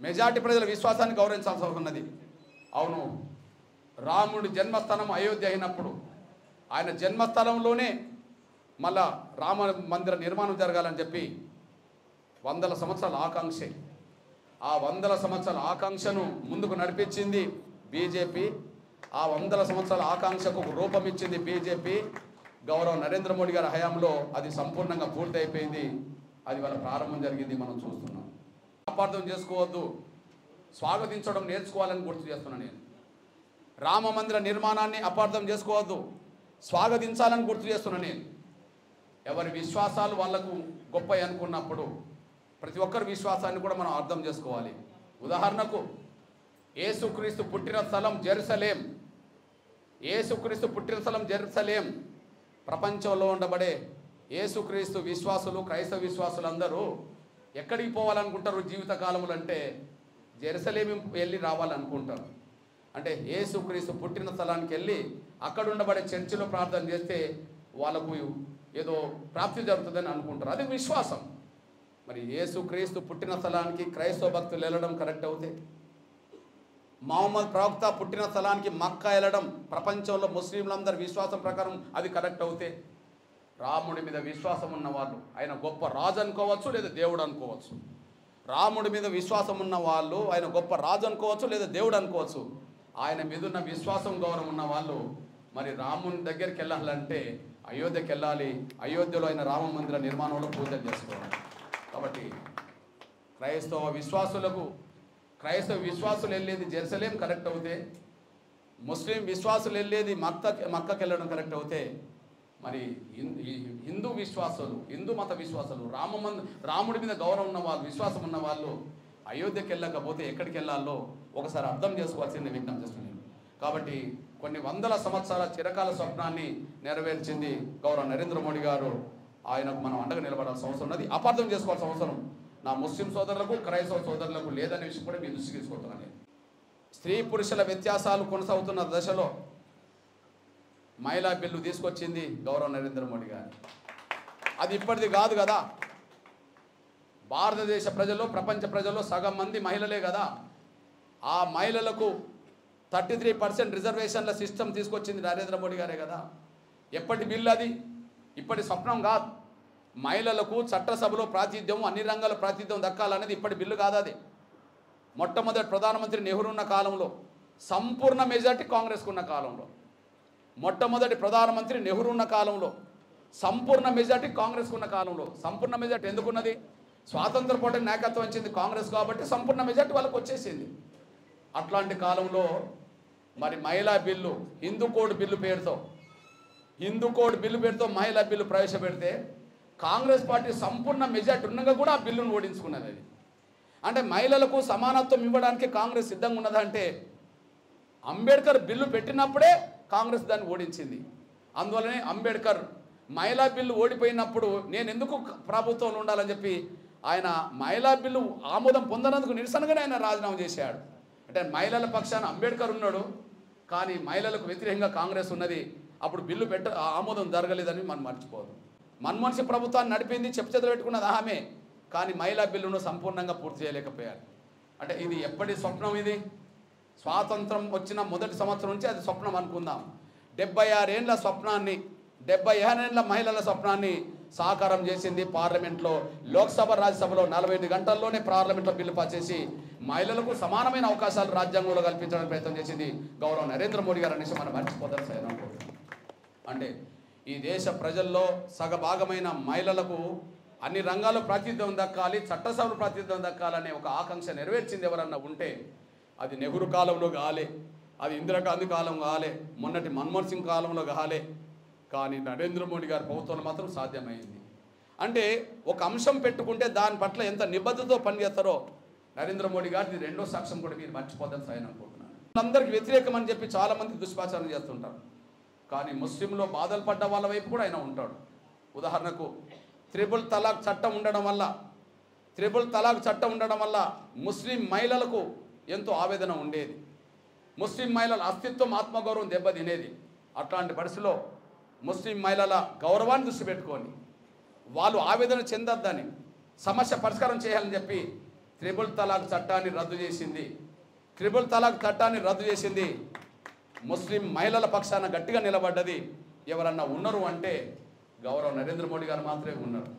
మెజార్టీ ప్రజల విశ్వాసాన్ని గౌరవించాల్సిన అవసరం ఉన్నది. అవును, రాముడి జన్మస్థానం అయోధ్య అయినప్పుడు ఆయన జన్మస్థలంలోనే మళ్ళా రామ మందిర నిర్మాణం జరగాలని చెప్పి 100 సంవత్సరాల ఆకాంక్ష, ఆ 100 సంవత్సరాల ఆకాంక్షను ముందుకు నడిపించింది బీజేపీ. ఆ 100 సంవత్సరాల ఆకాంక్షకు రూపం ఇచ్చింది బీజేపీ. గౌరవ నరేంద్ర మోడీ గారి హయాంలో అది సంపూర్ణంగా పూర్తి అయిపోయింది. అది వాళ్ళ ప్రారంభం జరిగింది, మనం చూస్తున్నాం. అపార్థం చేసుకోవద్దు, స్వాగతించడం నేర్చుకోవాలని గుర్తు చేస్తున్నాను నేను. రామ మందిర నిర్మాణాన్ని అపార్థం చేసుకోవద్దు, స్వాగతించాలని గుర్తు చేస్తున్నాను నేను. ఎవరి విశ్వాసాలు వాళ్లకు గొప్ప అనుకున్నప్పుడు ప్రతి ఒక్కరి విశ్వాసాన్ని కూడా మనం అర్థం చేసుకోవాలి. ఉదాహరణకు యేసుక్రీస్తు పుట్టిన స్థలం జెరూసలేం. యేసుక్రీస్తు పుట్టిన స్థలం జెరూసలేం. ప్రపంచంలో ఉండబడే యేసుక్రీస్తు విశ్వాసులు, క్రైస్తవ విశ్వాసులు అందరూ ఎక్కడికి పోవాలనుకుంటారు జీవితకాలంలో అంటే జెరూసలేం వెళ్ళి రావాలనుకుంటారు. అంటే యేసుక్రీస్తు పుట్టిన స్థలానికి వెళ్ళి అక్కడ ఉండబడే చర్చిలో ప్రార్థన చేస్తే వాళ్ళకు ఏదో ప్రాప్తి జరుగుతుందని అనుకుంటారు. అది విశ్వాసం. మరి యేసుక్రీస్తు పుట్టిన స్థలానికి క్రైస్తవ భక్తులు వెళ్ళడం కరెక్ట్ అవుతే, మహమ్మద్ ప్రవక్త పుట్టిన స్థలానికి మక్కా వెళ్ళడం ప్రపంచంలో ముస్లింలందరి విశ్వాసం ప్రకారం అది కరెక్ట్ అవుతే, రాముడి మీద విశ్వాసం ఉన్న వాళ్ళు, ఆయన గొప్ప రాజు అనుకోవచ్చు లేదా దేవుడు అనుకోవచ్చు. రాముడి మీద విశ్వాసం ఉన్న వాళ్ళు ఆయన గొప్ప రాజు అనుకోవచ్చు లేదా దేవుడు అనుకోవచ్చు. ఆయన మీద ఉన్న విశ్వాసం, గౌరవం ఉన్న వాళ్ళు మరి రాముని దగ్గరికి వెళ్ళాలంటే అయోధ్యకి వెళ్ళాలి. అయోధ్యలో ఆయన రామ మందిర నిర్మాణంలో పూజలు చేసుకోవాలి. కాబట్టి క్రైస్తవ విశ్వాసులు వెళ్ళేది జెరూసలేం కరెక్ట్ అవుతే, ముస్లిం విశ్వాసులు వెళ్ళేది మక్కకి వెళ్ళడం కరెక్ట్ అవుతే, మరి హిందూ విశ్వాసులు, హిందూ మత విశ్వాసులు, రాముడి మీద గౌరవం ఉన్న వాళ్ళు, విశ్వాసం ఉన్న వాళ్ళు అయోధ్యకి వెళ్ళకపోతే ఎక్కడికి వెళ్ళాలో ఒకసారి అర్థం చేసుకోవాల్సింది విజ్ఞప్తి చేస్తున్నాను. కాబట్టి కొన్ని 100 సంవత్సరాల చిరకాల స్వప్నాన్ని నెరవేర్చింది గౌరవ నరేంద్ర మోడీ గారు. ఆయనకు మనం అండగా నిలబడాల్సిన అవసరం ఉన్నది. అపార్థం చేసుకోవాల్సిన అవసరం నా ముస్లిం సోదరులకు, క్రైస్తవ సోదరులకు లేదనే విషయం కూడా మీ దృష్టికి తీసుకుంటున్నాను. స్త్రీ పురుషుల వ్యత్యాసాలు కొనసాగుతున్న దశలో మహిళా బిల్లు తీసుకొచ్చింది గౌరవ నరేంద్ర మోడీ గారు. అది ఇప్పటిది కాదు కదా. భారతదేశ ప్రజల్లో, ప్రపంచ ప్రజల్లో సగం మంది మహిళలే కదా. ఆ మహిళలకు 33% రిజర్వేషన్ల సిస్టమ్ తీసుకొచ్చింది నరేంద్ర మోడీ గారే కదా. ఎప్పటి బిల్లు అది? ఇప్పటి స్వప్నం కాదు. మహిళలకు చట్టసభలో ప్రాతినిధ్యం, అన్ని రంగాల ప్రాతినిధ్యం దక్కాలనేది ఇప్పటి బిల్లు కాదు. అది మొట్టమొదటి ప్రధానమంత్రి నెహ్రూ ఉన్న కాలంలో సంపూర్ణ మెజార్టీ కాంగ్రెస్కు ఉన్న కాలంలో, మొట్టమొదటి ప్రధానమంత్రి నెహ్రూ ఉన్న కాలంలో సంపూర్ణ మెజార్టీ కాంగ్రెస్కు ఉన్న కాలంలో. సంపూర్ణ మెజార్టీ ఎందుకున్నది? స్వాతంత్ర పోటీ నాయకత్వం ఇచ్చింది కాంగ్రెస్ కాబట్టి సంపూర్ణ మెజార్టీ వాళ్ళకు వచ్చేసింది. అట్లాంటి కాలంలో మరి మహిళా బిల్లు, హిందూ కోడ్ బిల్లు పేరుతో మహిళా బిల్లు ప్రవేశపెడితే కాంగ్రెస్ పార్టీ సంపూర్ణ మెజార్టీ ఉండగా కూడా ఆ బిల్లును ఓడించుకున్నది. అది అంటే మహిళలకు సమానత్వం ఇవ్వడానికి కాంగ్రెస్ సిద్ధంగా ఉన్నదంటే అంబేద్కర్ బిల్లు పెట్టినప్పుడే కాంగ్రెస్ దాన్ని ఓడించింది. అందువల్లనే అంబేద్కర్ మహిళా బిల్లు ఓడిపోయినప్పుడు నేను ఎందుకు ప్రభుత్వంలో ఉండాలని చెప్పి ఆయన మహిళా బిల్లు ఆమోదం పొందనందుకు నిరసనగానే ఆయన రాజీనామా చేశాడు. అంటే మహిళల పక్షాన అంబేద్కర్ ఉన్నాడు, కానీ మహిళలకు వ్యతిరేకంగా కాంగ్రెస్ ఉన్నది. అప్పుడు బిల్లు ఆమోదం జరగలేదని మనం మర్చిపోదు. మన్మోహన్ సింగ్ ప్రభుత్వాన్ని నడిపింది, చెప్పుచేతులు పెట్టుకున్నది ఆమె, కానీ మహిళా బిల్లును సంపూర్ణంగా పూర్తి చేయలేకపోయారు. అంటే ఇది ఎప్పటి స్వప్నం? ఇది స్వాతంత్రం వచ్చిన మొదటి సంవత్సరం నుంచి అది స్వప్నం అనుకుందాం. 76 ఏళ్ళ స్వప్నాన్ని, 76 ఏళ్ళ మహిళల స్వప్నాన్ని సాకారం చేసింది పార్లమెంట్లో. లోక్సభ, రాజ్యసభలో 45 గంటల్లోనే పార్లమెంట్లో బిల్లు పాస్ చేసి మహిళలకు సమానమైన అవకాశాలు రాజ్యాంగంలో కల్పించడానికి ప్రయత్నం చేసింది గౌరవ నరేంద్ర మోడీ గారు అనేసి మనం మర్చిపోతారు. అంటే ఈ దేశ ప్రజల్లో సగభాగమైన మహిళలకు అన్ని రంగాల్లో ప్రాతినిధ్యం దక్కాలి, చట్టసభలో ప్రాతినిధ్యం దక్కాలనే ఒక ఆకాంక్ష నెరవేర్చింది ఎవరన్నా ఉంటే అది నెహ్రూ కాలంలో కాలే, అది ఇందిరాగాంధీ కాలం కాలే, మొన్నటి మన్మోహన్ సింగ్ కాలంలో కాలే, కానీ నరేంద్ర మోడీ గారి ప్రభుత్వంలో మాత్రం సాధ్యమైంది. అంటే ఒక అంశం పెట్టుకుంటే దాని పట్ల ఎంత నిబద్ధతతో పనిచేస్తారో నరేంద్ర మోడీ గారిది రెండో సాక్ష్యం కూడా మీరు మర్చిపోతారు సార్ అనుకుంటున్నాను. అందరికి వ్యతిరేకం అని చెప్పి చాలామంది దుష్ప్రచారం చేస్తుంటారు, కానీ ముస్లింలో బాధలు పడ్డ వాళ్ళ వైపు కూడా ఆయన ఉంటాడు. ఉదాహరణకు త్రిపుల్ తలాక్ చట్టం ఉండడం వల్ల ముస్లిం మహిళలకు ఎంతో ఆవేదన ఉండేది. ముస్లిం మహిళల అస్తిత్వం, ఆత్మగౌరవం దెబ్బతినేది. అట్లాంటి పరిస్థితిలో ముస్లిం మహిళల గౌరవాన్ని దృష్టి పెట్టుకొని వాళ్ళు ఆవేదన చెందొద్దని, సమస్య పరిష్కారం చేయాలని చెప్పి త్రిపుల్ తలాక్ చట్టాన్ని రద్దు చేసింది ట్రిపుల్ తలాక్ చట్టాన్ని రద్దు చేసింది, ముస్లిం మహిళల పక్షాన గట్టిగా నిలబడ్డది ఎవరన్నా ఉన్నారు అంటే గౌరవ నరేంద్ర మోడీ గారు మాత్రమే ఉన్నారు.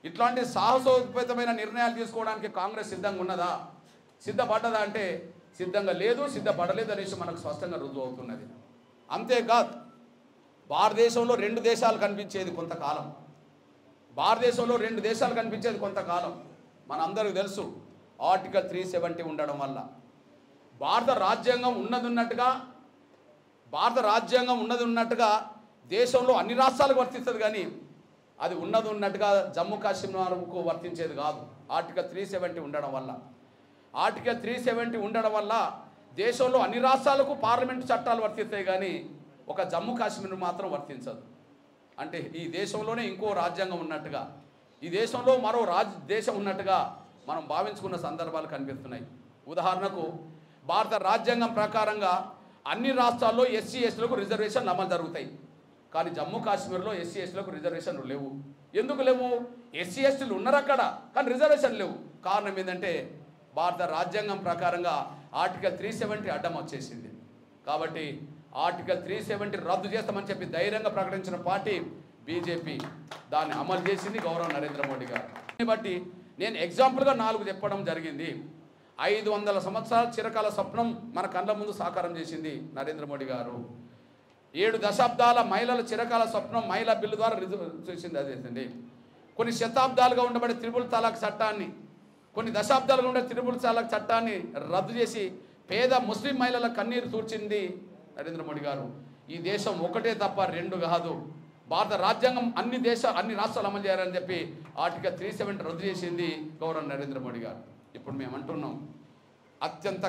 ఇట్లాంటి సాహసోపేతమైన నిర్ణయాలు తీసుకోవడానికి కాంగ్రెస్ సిద్ధంగా ఉన్నదా, సిద్ధపడ్డదా అంటే సిద్ధంగా లేదు, సిద్ధపడలేదు అనేసి మనకు స్పష్టంగా రుజువు అవుతున్నది. అంతేకాదు భారతదేశంలో రెండు దేశాలు కనిపించేది కొంతకాలం, భారతదేశంలో రెండు దేశాలు కనిపించేది కొంతకాలం మనందరికీ తెలుసు. ఆర్టికల్ 370 ఉండడం వల్ల భారత రాజ్యాంగం ఉన్నది ఉన్నట్టుగా దేశంలో అన్ని రాష్ట్రాలకు వర్తిస్తుంది, కానీ అది ఉన్నట్టుగా జమ్మూ కాశ్మీర్కు వర్తించేది కాదు. ఆర్టికల్ 370 ఉండడం వల్ల, ఆర్టికల్ 370 ఉండడం వల్ల దేశంలో అన్ని రాష్ట్రాలకు పార్లమెంటు చట్టాలు వర్తిస్తాయి, కానీ ఒక జమ్మూ కాశ్మీర్ మాత్రం వర్తించదు. అంటే ఈ దేశంలోనే ఇంకో రాజ్యాంగం ఉన్నట్టుగా, ఈ దేశంలో మరో దేశం ఉన్నట్టుగా మనం భావించుకున్న సందర్భాలు కనిపిస్తున్నాయి. ఉదాహరణకు భారత రాజ్యాంగం ప్రకారంగా అన్ని రాష్ట్రాల్లో ఎస్సీ ఎస్టీలకు రిజర్వేషన్లు అమలు జరుగుతాయి, కానీ జమ్మూ కాశ్మీర్లో ఎస్సీ ఎస్టీలకు రిజర్వేషన్లు లేవు. ఎందుకు లేవు? ఎస్సీ ఎస్టీలు ఉన్నారు అక్కడ, కానీ రిజర్వేషన్ లేవు. కారణం ఏంటంటే భారత రాజ్యాంగం ప్రకారంగా ఆర్టికల్ 370 అడ్డం వచ్చేసింది. కాబట్టి ఆర్టికల్ 370 రద్దు చేస్తామని చెప్పి ధైర్యంగా ప్రకటించిన పార్టీ బీజేపీ, దాన్ని అమలు చేసింది గౌరవ నరేంద్ర మోడీ గారు. దీన్ని బట్టి నేను ఎగ్జాంపుల్గా 4 చెప్పడం జరిగింది. 500 సంవత్సరాల చిరకాల స్వప్నం మన కళ్ళ ముందు సాకారం చేసింది నరేంద్ర మోడీ గారు. 7 దశాబ్దాల మహిళల చిరకాల స్వప్నం మహిళా బిల్లు ద్వారా చేసింది అదేండి. కొన్ని శతాబ్దాలుగా ఉండబడే త్రిపుల్ తలాక్ చట్టాన్ని, కొన్ని దశాబ్దాలుగా ఉండే త్రిపుల్ తలాక్ చట్టాన్ని రద్దు చేసి పేద ముస్లిం మహిళల కన్నీరు తూర్చింది నరేంద్ర మోడీ గారు. ఈ దేశం ఒకటే తప్ప రెండు కాదు. భారత రాజ్యాంగం అన్ని రాష్ట్రాలు అమలు చేయాలని చెప్పి ఆర్టికల్ 370 రద్దు చేసింది గౌరవ నరేంద్ర మోడీ గారు. ఇప్పుడు మేము అంటున్నాం, అత్యంత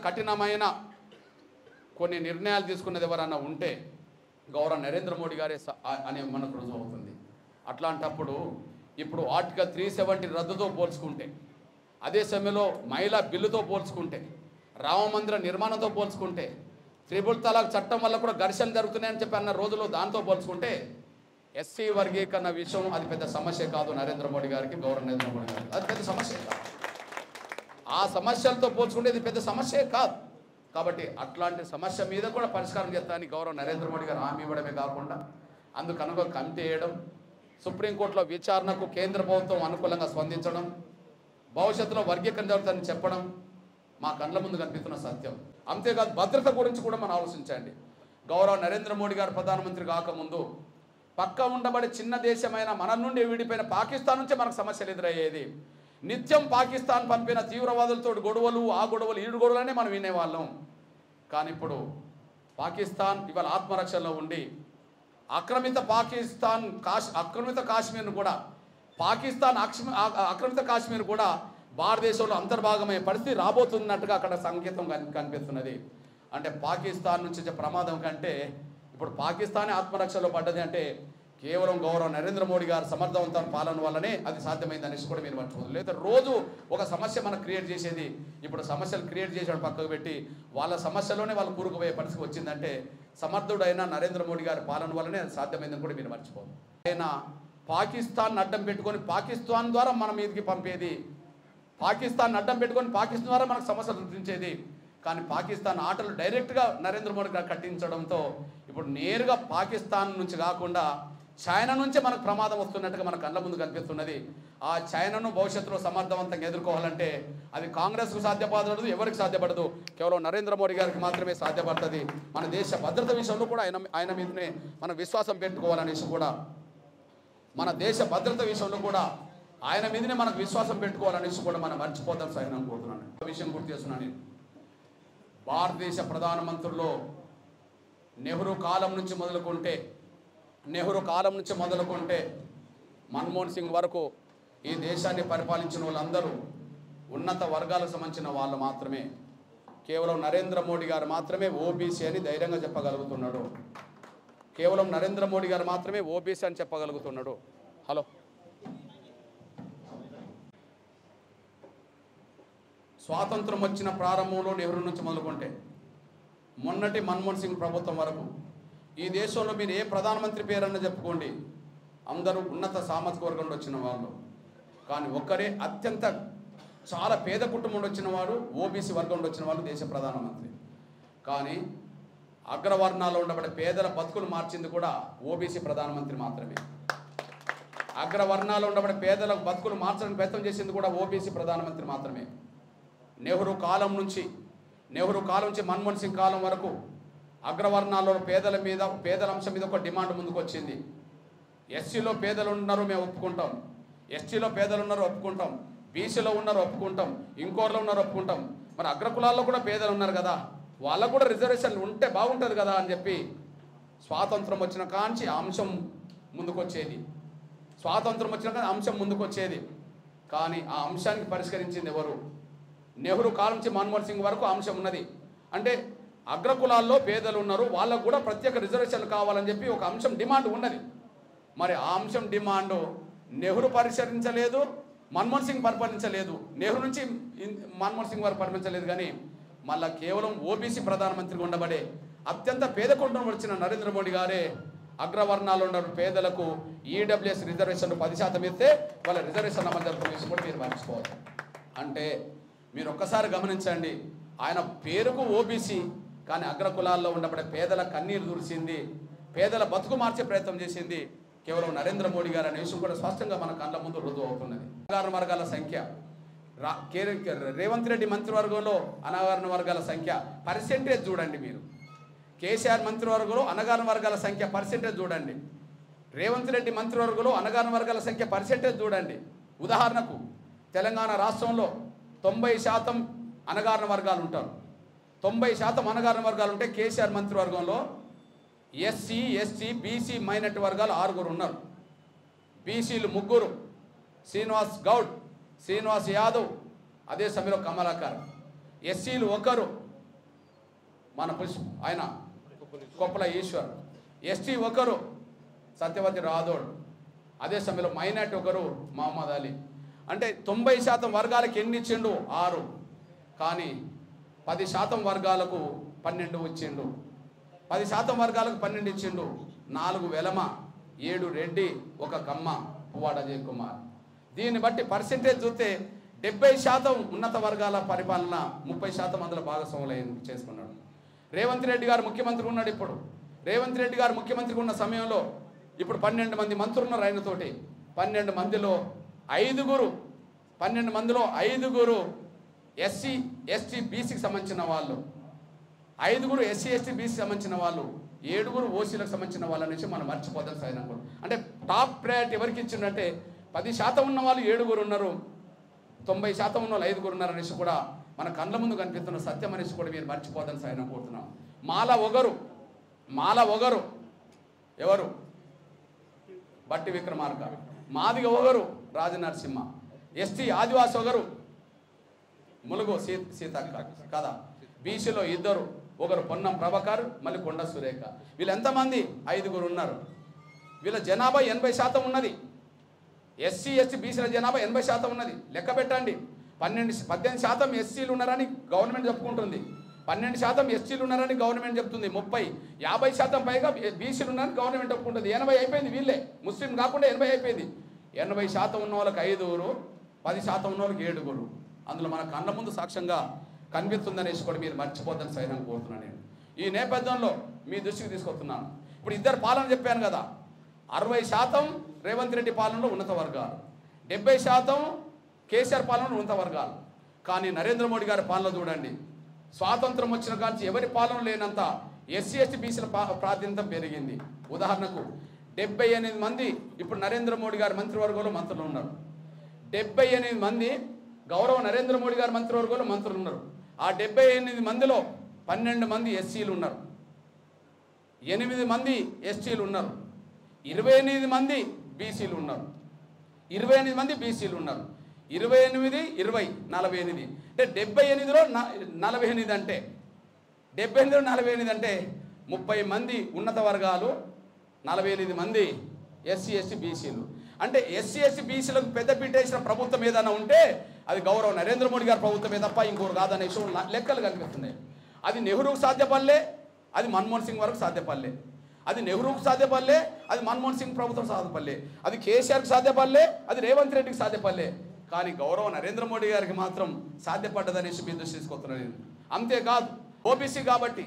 కఠినమైన కొన్ని నిర్ణయాలు తీసుకున్నది ఎవరన్నా ఉంటే గౌరవ నరేంద్ర మోడీ గారే అనే మనకు రుజువు అవుతుంది. అట్లాంటప్పుడు ఇప్పుడు ఆర్టికల్ 370 రద్దుతో పోల్చుకుంటే, అదే సమయంలో మహిళా బిల్లుతో పోల్చుకుంటే, రామ మందిర నిర్మాణంతో పోల్చుకుంటే, త్రిపుల్ తలాక్ చట్టం వల్ల కూడా ఘర్షణ జరుగుతున్నాయని చెప్పి అన్న రోజులు దాంతో పోల్చుకుంటే ఎస్సీ వర్గీకరణ విషయం అది పెద్ద సమస్య కాదు నరేంద్ర మోడీ గారికి, గౌరవ నరేంద్ర మోడీ గారికి అది పెద్ద సమస్య కాదు. ఆ సమస్యలతో పోల్చుకుంటే ఇది పెద్ద సమస్య కాదు. కాబట్టి అట్లాంటి సమస్య మీద కూడా పరిష్కారం చేస్తానని గౌరవ నరేంద్ర మోడీ గారు హామీ ఇవ్వడమే కాకుండా అందుకనుక కమిటీ వేయడం, సుప్రీంకోర్టులో విచారణకు కేంద్ర ప్రభుత్వం అనుకూలంగా స్పందించడం, భవిష్యత్తులో వర్గీకరణ జరుగుతుందని చెప్పడం మా కళ్ళ ముందు కనిపిస్తున్న సత్యం. అంతేకాదు భద్రత గురించి కూడా మనం ఆలోచించండి. గౌరవ నరేంద్ర మోడీ గారు ప్రధానమంత్రి కాకముందు పక్క ఉండబడే చిన్న దేశమైన మన నుండి విడిపోయిన పాకిస్తాన్ నుంచే మనకు సమస్యలు ఎదురయ్యేది. నిత్యం పాకిస్తాన్ పంపిన తీవ్రవాదులతో గొడవలు, ఆ గొడవలు, ఈడు గొడవలనే మనం వినేవాళ్ళం. కానీ ఇప్పుడు పాకిస్తాన్ ఇవాళ ఆత్మరక్షణలో ఉండి ఆక్రమిత కాశ్మీర్ను కూడా ఆక్రమిత కాశ్మీర్ కూడా భారతదేశంలో అంతర్భాగమయ్యే పరిస్థితి రాబోతున్నట్టుగా అక్కడ సంకేతం కనిపిస్తున్నది. అంటే పాకిస్తాన్ నుంచి వచ్చే ప్రమాదం కంటే ఇప్పుడు పాకిస్తానే ఆత్మరక్షణలో పడ్డది అంటే కేవలం గౌరవ నరేంద్ర మోడీ గారు సమర్థవంతమైన పాలన వల్లనే అది సాధ్యమైంది అనేసి కూడా మీరు మర్చిపోదు. లేదా రోజు ఒక సమస్య మనకు క్రియేట్ చేసేది, ఇప్పుడు సమస్యలు క్రియేట్ చేసేవాడు పక్కకు పెట్టి వాళ్ళ సమస్యలోనే వాళ్ళు కూరుకుపోయే పరిస్థితి వచ్చిందంటే సమర్థుడైన నరేంద్ర మోడీ గారి పాలన వల్లనే అది సాధ్యమైందని కూడా మీరు మర్చిపోదు. ఆయన పాకిస్తాన్ అడ్డం పెట్టుకొని పాకిస్తాన్ ద్వారా మన మీదకి పంపేది, పాకిస్తాన్ అడ్డం పెట్టుకొని పాకిస్తాన్ ద్వారా మనకు సమస్యలు సృష్టించేది. కానీ పాకిస్తాన్ ఆటలు డైరెక్ట్గా నరేంద్ర మోడీ గారు కట్టించడంతో ఇప్పుడు నేరుగా పాకిస్తాన్ నుంచి కాకుండా చైనా నుంచే మనకు ప్రమాదం వస్తున్నట్టుగా మన కళ్ళ ముందు కనిపిస్తున్నది. ఆ చైనాను భవిష్యత్తులో సమర్థవంతంగా ఎదుర్కోవాలంటే అది కాంగ్రెస్కు సాధ్యపడదు, ఎవరికి సాధ్యపడదు, కేవలం నరేంద్ర మోడీ గారికి మాత్రమే సాధ్యపడుతుంది. మన దేశ భద్రత విషయంలో కూడా ఆయన మీదనే మనం విశ్వాసం పెట్టుకోవాలనేసి కూడా, మన దేశ భద్రత విషయంలో కూడా ఆయన మీదనే మనకు విశ్వాసం పెట్టుకోవాలనేసి కూడా మనం మర్చిపోతాం సార్ అనుకుంటున్నాను. విషయం గుర్తు చేస్తున్నాను. నేను భారతదేశ ప్రధానమంత్రుల్లో నెహ్రూ కాలం నుంచి మొదలుకుంటే మన్మోహన్ సింగ్ వరకు ఈ దేశాన్ని పరిపాలించిన వాళ్ళందరూ ఉన్నత వర్గాలకు సంబంధించిన వాళ్ళు మాత్రమే. కేవలం నరేంద్ర మోడీ గారు మాత్రమే ఓబీసీ అని ధైర్యంగా చెప్పగలుగుతున్నాడు. కేవలం నరేంద్ర మోడీ గారు మాత్రమే ఓబీసీ అని చెప్పగలుగుతున్నాడు. హలో, స్వాతంత్రం వచ్చిన ప్రారంభంలో నెహ్రూ నుంచి మొదలుకుంటే మొన్నటి మన్మోహన్ సింగ్ ప్రభుత్వం వరకు ఈ దేశంలో మీరు ఏ ప్రధానమంత్రి పేరన్నా చెప్పుకోండి, అందరూ ఉన్నత సామాజిక వర్గంలో వచ్చిన వాళ్ళు. కానీ ఒక్కరే అత్యంత చాలా పేద కుటుంబం వచ్చిన వాడు, ఓబీసీ వర్గంలో వచ్చిన వాళ్ళు దేశ ప్రధానమంత్రి. కానీ అగ్రవర్ణాల్లో ఉండబడే పేదల బతుకులు మార్చింది కూడా ఓబీసీ ప్రధానమంత్రి మాత్రమే. అగ్రవర్ణాల్లో ఉండబడే పేదల బతుకులు మార్చడానికి ప్రయత్నం చేసింది కూడా ఓబీసీ ప్రధానమంత్రి మాత్రమే. నెహ్రూ కాలం నుంచి మన్మోహన్ సింగ్ కాలం వరకు అగ్రవర్ణాల్లో పేదల అంశం మీద ఒక డిమాండ్ ముందుకు వచ్చింది. ఎస్సీలో పేదలు ఉన్నారు మేము ఒప్పుకుంటాం, ఎస్టీలో పేదలు ఉన్నారు ఒప్పుకుంటాం, బీసీలో ఉన్నారు ఒప్పుకుంటాం, ఇంకోర్లో ఉన్నారు ఒప్పుకుంటాం, మరి అగ్రకులాల్లో కూడా పేదలు ఉన్నారు కదా, వాళ్ళకు కూడా రిజర్వేషన్లు ఉంటే బాగుంటుంది కదా అని చెప్పి స్వాతంత్రం వచ్చిన కాంచి ఆ అంశం ముందుకొచ్చేది. కానీ ఆ అంశానికి పరిష్కరించింది ఎవరు? నెహ్రూ కాలం నుంచి మన్మోహన్ సింగ్ వరకు అంశం ఉన్నది. అంటే అగ్రకులాల్లో పేదలు ఉన్నారు, వాళ్ళకు కూడా ప్రత్యేక రిజర్వేషన్లు కావాలని చెప్పి ఒక అంశం డిమాండ్ ఉన్నది. మరి ఆ అంశం డిమాండ్ నెహ్రూ పరిష్కరించలేదు, మన్మోహన్ సింగ్ పరిపాలించలేదు. నెహ్రూ నుంచి మన్మోహన్ సింగ్ వారు పరిపాలించలేదు. కానీ మళ్ళా కేవలం ఓబీసీ ప్రధానమంత్రిగా ఉండబడే అత్యంత పేద కుటుంబం వచ్చిన నరేంద్ర మోడీ గారే అగ్రవర్ణాలు ఉన్న పేదలకు ఈడబ్ల్యూఎస్ రిజర్వేషన్లు 10% ఇస్తే వాళ్ళ రిజర్వేషన్ అమలు జరుగుతున్న కూడా మీరు మర్చిపోవాలి. అంటే మీరు ఒక్కసారి గమనించండి, ఆయన పేరుకు ఓబీసీ, కానీ అగ్రకులాల్లో ఉండబడే పేదల కన్నీరు దురిసింది, పేదల బతుకు మార్చే ప్రయత్నం చేసింది కేవలం నరేంద్ర మోడీ గారు అనే విషయం కూడా స్పష్టంగా మన కళ్ళ ముందు రుజువు అవుతున్నది. అణగారిన వర్గాల సంఖ్య, రేవంత్ రెడ్డి మంత్రివర్గంలో అణగారిన వర్గాల సంఖ్య పర్సెంటేజ్ చూడండి. మీరు కేసీఆర్ మంత్రివర్గంలో అణగారిన వర్గాల సంఖ్య పర్సెంటేజ్ చూడండి, రేవంత్ రెడ్డి మంత్రివర్గంలో అణగారిన వర్గాల సంఖ్య పర్సెంటేజ్ చూడండి. ఉదాహరణకు తెలంగాణ రాష్ట్రంలో 90% అణగారిన వర్గాలు ఉంటారు. 90% అణగారిన వర్గాలు ఉంటే కేసీఆర్ మంత్రివర్గంలో ఎస్సీ, ఎస్టీ, బీసీ, మైనారిటీ వర్గాలు 6 ఉన్నారు. బీసీలు 3, శ్రీనివాస్ గౌడ్, శ్రీనివాస్ యాదవ్, అదే సమయంలో కమలాకర్. ఎస్సీలు 1, మన ఆయన కొప్పల ఈశ్వర్. ఎస్టీ 1, సత్యవతి రాథోడ్. అదే సమయంలో మైనారిటీ 1, మహమ్మద్ అలీ. అంటే 90% వర్గాలకు ఎన్ని ఇచ్చిండు? 6. కానీ 10% వర్గాలకు 12 ఇచ్చిండు. 10% వర్గాలకు 12 ఇచ్చిండు. 4 వెలమ, 7 రెడ్డి, 1 కమ్మ, పువ్వాడ అజయ్ కుమార్. దీన్ని బట్టి పర్సెంటేజ్ చూస్తే 70% ఉన్నత వర్గాల పరిపాలన, 30% అందులో భాగస్వాములు చేసుకున్నాడు. రేవంత్ రెడ్డి గారు ముఖ్యమంత్రి ఉన్నాడు. ఇప్పుడు రేవంత్ రెడ్డి గారు ముఖ్యమంత్రిగా ఉన్న సమయంలో ఇప్పుడు 12 మంది మంత్రులు ఉన్నారు ఆయనతోటి. 12 మందిలో 5 ఎస్సీ, ఎస్టీ, బీసీకి సంబంధించిన వాళ్ళు, 5 ఎస్సీ, ఎస్టీ, బీసీకి సంబంధించిన వాళ్ళు, 7 ఓసీలకు సంబంధించిన వాళ్ళు అనేసి మనం మర్చిపోతాం. సైనికులు అంటే టాప్ ప్రయారిటీ ఎవరికి ఇచ్చిందంటే 10% ఉన్న వాళ్ళు 7 ఉన్నారు, 90% ఉన్న వాళ్ళు 5 ఉన్నారు అనేసి కూడా మన కళ్ళ ముందు కనిపిస్తున్న సత్యం అనేసి కూడా మీరు మర్చిపోతాను సైన్ కోరుతున్నాం. మాల ఒగరు ఎవరు? బట్టి విక్రమార్క. మాదిగ ఒగరు? రాజనరసింహ. ఎస్టీ ఆదివాసి ఒగరు? ములుగు సీతక్క కదా. బీసీలో 2, ఒకరు పొన్నం ప్రభాకర్, మళ్ళీ కొండ సురేఖ. వీళ్ళు ఎంతమంది? 5 ఉన్నారు. వీళ్ళ జనాభా 80% ఉన్నది. ఎస్సీ, ఎస్టీ, బీసీల జనాభా 80% ఉన్నది. లెక్క పెట్టండి. 18% ఎస్సీలు ఉన్నారని గవర్నమెంట్ చెప్పుకుంటుంది, 12% ఎస్టీలు ఉన్నారని గవర్నమెంట్ చెప్తుంది, 50% పైగా బీసీలు ఉన్నారని గవర్నమెంట్ చెప్పుకుంటుంది. 80 అయిపోయింది. వీళ్ళే ముస్లిం కాకుండా 80 అయిపోయింది. 80% ఉన్న వాళ్ళకి 5, 10% ఉన్న వాళ్ళకి 7. అందులో మన కళ్ళ ముందు సాక్ష్యంగా కనిపిస్తుందనేసి కూడా మీరు మర్చిపోద్దని సైతం కోరుతున్నాను. నేను ఈ నేపథ్యంలో మీ దృష్టికి తీసుకొస్తున్నాను. ఇప్పుడు 2 పాలన చెప్పాను కదా. 60% రేవంత్ రెడ్డి పాలనలో ఉన్నత వర్గాలు, 70% కేసీఆర్ పాలనలో ఉన్నత వర్గాలు. కానీ నరేంద్ర మోడీ గారి పాలన చూడండి, స్వాతంత్రం వచ్చిన కాంచి ఎవరి పాలన లేనంత ఎస్సీ, ఎస్టీ, బీసీల ప్రాతినిధ్యం పెరిగింది. ఉదాహరణకు 78 మంది ఇప్పుడు నరేంద్ర మోడీ గారి మంత్రివర్గంలో మంత్రులు ఉన్నారు. 78 మంది గౌరవ నరేంద్ర మోడీ గారి మంత్రివర్గంలో మంత్రులు ఉన్నారు. ఆ 78 మందిలో 12 మంది ఎస్సీలు ఉన్నారు, 8 మంది ఎస్టీలు ఉన్నారు, 28 మంది బీసీలు ఉన్నారు. 28 మంది బీసీలు ఉన్నారు. 28, 20, 48. అంటే 78లో 48 అంటే 78లో 48 అంటే 30 మంది ఉన్నత వర్గాలు, 48 మంది ఎస్సీ, ఎస్టీ, బీసీలు. అంటే ఎస్సీ, ఎస్టీ, బీసీలకు పెద్దపీట వేసిన ప్రభుత్వం ఏదైనా ఉంటే అది గౌరవ నరేంద్ర మోడీ గారి ప్రభుత్వమే తప్ప ఇంకోరు కాదనే విషయం లెక్కలు కనిపిస్తున్నాయి. అది నెహ్రూకు సాధ్యపడలే, అది మన్మోహన్ సింగ్ వరకు సాధ్యపడలే. అది నెహ్రూకు సాధ్యపడలే, అది మన్మోహన్ సింగ్ ప్రభుత్వం సాధ్యపడలే. అది కేసీఆర్కి సాధ్యపడలే, అది రేవంత్ రెడ్డికి సాధ్యపడలే. కానీ గౌరవ నరేంద్ర మోడీ గారికి మాత్రం సాధ్యపడ్డదనేసి మీ దృష్టి తీసుకొస్తున్నాను నేను. అంతేకాదు ఓబీసీ కాబట్టి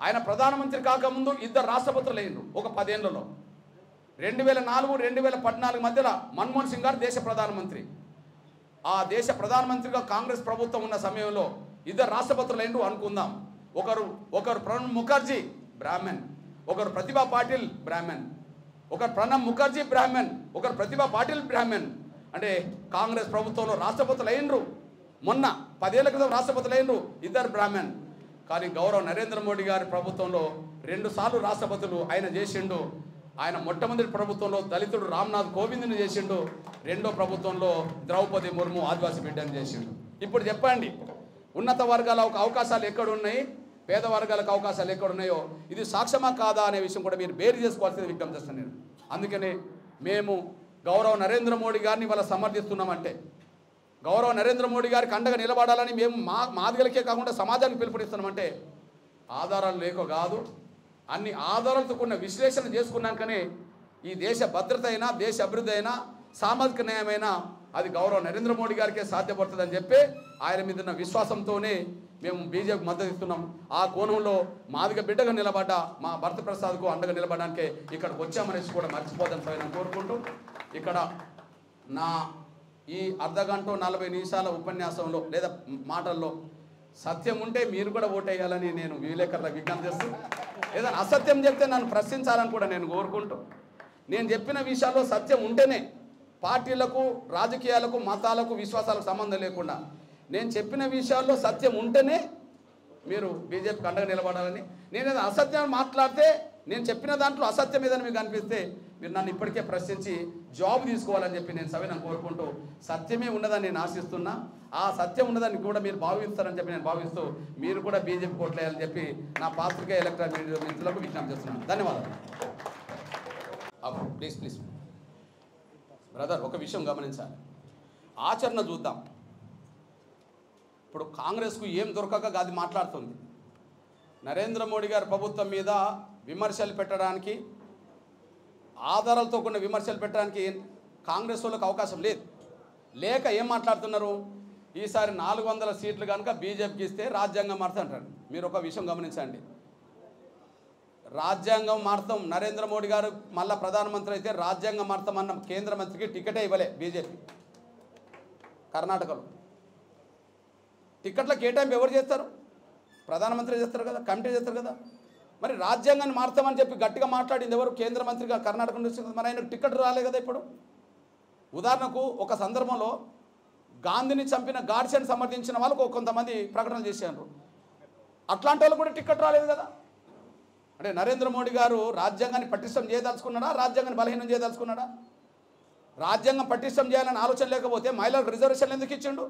ఆయన ప్రధానమంత్రి కాకముందు ఇద్దరు రాష్ట్రపతులు అయినరు ఒక 10 ఏళ్లలో. 2004 2014 మధ్యలో మన్మోహన్ సింగ్ గారు దేశ ప్రధానమంత్రి. ఆ దేశ ప్రధానమంత్రిగా కాంగ్రెస్ ప్రభుత్వం ఉన్న సమయంలో ఇద్దరు రాష్ట్రపతులు అయినరు అనుకుందాం. ఒకరు ప్రణబ్ ముఖర్జీ బ్రాహ్మణ్, ఒకరు ప్రతిభా పాటిల్ బ్రాహ్మణ్. ఒకరు ప్రణబ్ ముఖర్జీ బ్రాహ్మణ్, ఒకరు ప్రతిభా పాటిల్ బ్రాహ్మణ్. అంటే కాంగ్రెస్ ప్రభుత్వంలో రాష్ట్రపతులు అయినరు. మొన్న 10 ఏళ్ల క్రితం రాష్ట్రపతులు అయినరు ఇద్దరు బ్రాహ్మణ్. కానీ గౌరవ నరేంద్ర మోడీ గారి ప్రభుత్వంలో 2 సార్లు రాష్ట్రపతులు ఆయన చేసిండు. ఆయన మొట్టమొదటి ప్రభుత్వంలో దళితుడు రామ్నాథ్ కోవింద్ని చేసిండు. రెండో ప్రభుత్వంలో ద్రౌపది ముర్ము ఆదివాసీ బిడ్డని చేసిండు. ఇప్పుడు చెప్పండి, ఉన్నత వర్గాలకు అవకాశాలు ఎక్కడున్నాయి, పేద వర్గాలకు అవకాశాలు ఎక్కడున్నాయో ఇది సాక్ష్యమా కాదా అనే విషయం కూడా మీరు బేరీ చేసుకోవాల్సింది విజ్ఞప్తి చేస్తాను నేను. అందుకనే మేము గౌరవ నరేంద్ర మోడీ గారిని ఇవాళ సమర్థిస్తున్నామంటే, గౌరవ నరేంద్ర మోడీ గారికి అండగా నిలబడాలని మేము మాదిగలకే కాకుండా సమాజానికి పిలుపునిస్తున్నామంటే ఆధారాలు లేక కాదు, అన్ని ఆధారాలతో కూడిన విశ్లేషణ చేసుకున్నాకనే ఈ దేశ భద్రత అయినా, దేశ అభివృద్ధి అయినా, సామాజిక న్యాయమైనా అది గౌరవ నరేంద్ర మోడీ గారికే సాధ్యపడుతుందని చెప్పి ఆయన మీద ఉన్న విశ్వాసంతోనే మేము బీజేపీకి మద్దతు ఇస్తున్నాం. ఆ కోణంలో మాదిగ బిడ్డగా నిలబడ్డ మా భరత ప్రసాద్కు అండగా నిలబడడానికే ఇక్కడికి వచ్చామనేసి కూడా మర్చిపోదని నేను కోరుకుంటూ, ఇక్కడ నా ఈ అర్ధగంట 40 నిమిషాల ఉపన్యాసంలో లేదా మాటల్లో సత్యం ఉంటే మీరు కూడా ఓటేయాలని నేను విలేకరులకు విజ్ఞప్తి చేస్తూ, లేదా అసత్యం చెప్తే నన్ను ప్రశ్నించాలని కూడా నేను కోరుకుంటూ, నేను చెప్పిన విషయాల్లో సత్యం ఉంటేనే పార్టీలకు, రాజకీయాలకు, మతాలకు, విశ్వాసాలకు సంబంధం లేకుండా నేను చెప్పిన విషయాల్లో సత్యం ఉంటేనే మీరు బీజేపీకి అండగా నిలబడాలని, నేను ఏదైనా అసత్యాన్ని మాట్లాడితే నేను చెప్పిన దాంట్లో అసత్యం ఏదని మీకు అనిపిస్తే మీరు నన్ను ఇప్పటికే ప్రశ్నించి జాబ్ తీసుకోవాలని చెప్పి నేను సవినయం కోరుకుంటూ, సత్యమే ఉన్నదని నేను ఆశిస్తున్నా. ఆ సత్యం ఉన్నదాన్ని కూడా మీరు భావిస్తారని చెప్పి నేను భావిస్తూ మీరు కూడా బీజేపీ కోట్లేయాలని చెప్పి నా పాత్రికేయ ఎలక్ట్రానిక్ మీడియా మిత్రులకు విజ్ఞప్తి చేస్తున్నాను. ధన్యవాదాలు. ప్లీజ్ బ్రదర్, ఒక విషయం గమనించాలి, ఆచరణ చూద్దాం. ఇప్పుడు కాంగ్రెస్కు ఏం దొరకక అది మాట్లాడుతుంది. నరేంద్ర మోడీ గారి ప్రభుత్వం మీద విమర్శలు పెట్టడానికి, ఆధారాలతో కూడిన విమర్శలు పెట్టడానికి కాంగ్రెస్ వాళ్ళకి అవకాశం లేదు. లేక ఏం మాట్లాడుతున్నారు, ఈసారి 400 సీట్లు కనుక బీజేపీకి ఇస్తే రాజ్యాంగం మారుతుంటారు. మీరు ఒక విషయం గమనించండి, రాజ్యాంగం మార్తం నరేంద్ర మోడీ గారు మళ్ళీ ప్రధానమంత్రి అయితే రాజ్యాంగం మార్తామన్న కేంద్ర మంత్రికి టికెటే ఇవ్వలే బీజేపీ. కర్ణాటకలో టికెట్ల కేటాయింపు ఎవరు చేస్తారు? ప్రధానమంత్రి చేస్తారు కదా, కమిటీ చేస్తారు కదా. మరి రాజ్యాంగాన్ని మార్తామని చెప్పి గట్టిగా మాట్లాడింది ఎవరు? కేంద్ర మంత్రిగా కర్ణాటక నుంచి. మరి ఆయనకు టికెట్ రాలే కదా. ఇప్పుడు ఉదాహరణకు ఒక సందర్భంలో గాంధీని చంపిన గాడ్సేని సమర్థించిన వాళ్ళకు కొంతమంది ప్రకటన చేశారు. అట్లాంటి వాళ్ళు కూడా టికెట్ రాలేదు కదా. అంటే నరేంద్ర మోడీ గారు రాజ్యాంగాన్ని పటిష్టం చేయదలుచుకున్నాడా, రాజ్యాంగాన్ని బలహీనం చేయదలుచుకున్నాడా? రాజ్యాంగం పటిష్టం చేయాలని ఆలోచన లేకపోతే మహిళలకు రిజర్వేషన్లు ఎందుకు ఇచ్చిండు?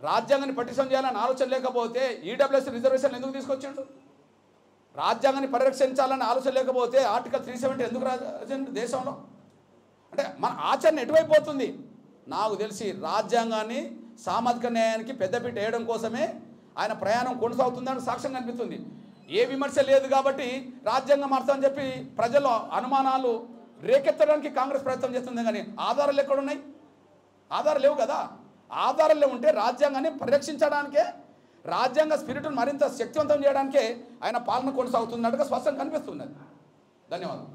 రాజ్యాంగాన్ని పటిష్టం చేయాలని ఆలోచన లేకపోతే ఈడబ్ల్యూఎస్ రిజర్వేషన్లు ఎందుకు తీసుకొచ్చిండు? రాజ్యాంగాన్ని పరిరక్షించాలని ఆలోచన లేకపోతే ఆర్టికల్ 370 ఎందుకు రాసిండు దేశంలో? అంటే మన ఆచరణ ఎటువైపు పోతుంది? నాకు తెలిసి రాజ్యాంగాన్ని, సామాజిక న్యాయానికి పెద్దపీట వేయడం కోసమే ఆయన ప్రయాణం కొనసాగుతుందని సాక్ష్యం కనిపిస్తుంది. ఏ విమర్శ లేదు కాబట్టి రాజ్యాంగం మార్చాలని చెప్పి ప్రజల్లో అనుమానాలు రేకెత్తడానికి కాంగ్రెస్ ప్రయత్నం చేస్తుంది. కానీ ఆధారాలు ఎక్కడున్నాయి? ఆధారాలు లేవు కదా. ఆధారాలు ఉంటే రాజ్యాంగాన్ని పరిరక్షించడానికే, రాజ్యాంగ స్పిరిట్ను మరింత శక్తివంతం చేయడానికే ఆయన పాలన కొనసాగుతున్నట్టుగా స్పష్టంగా కనిపిస్తున్నది. ధన్యవాదాలు.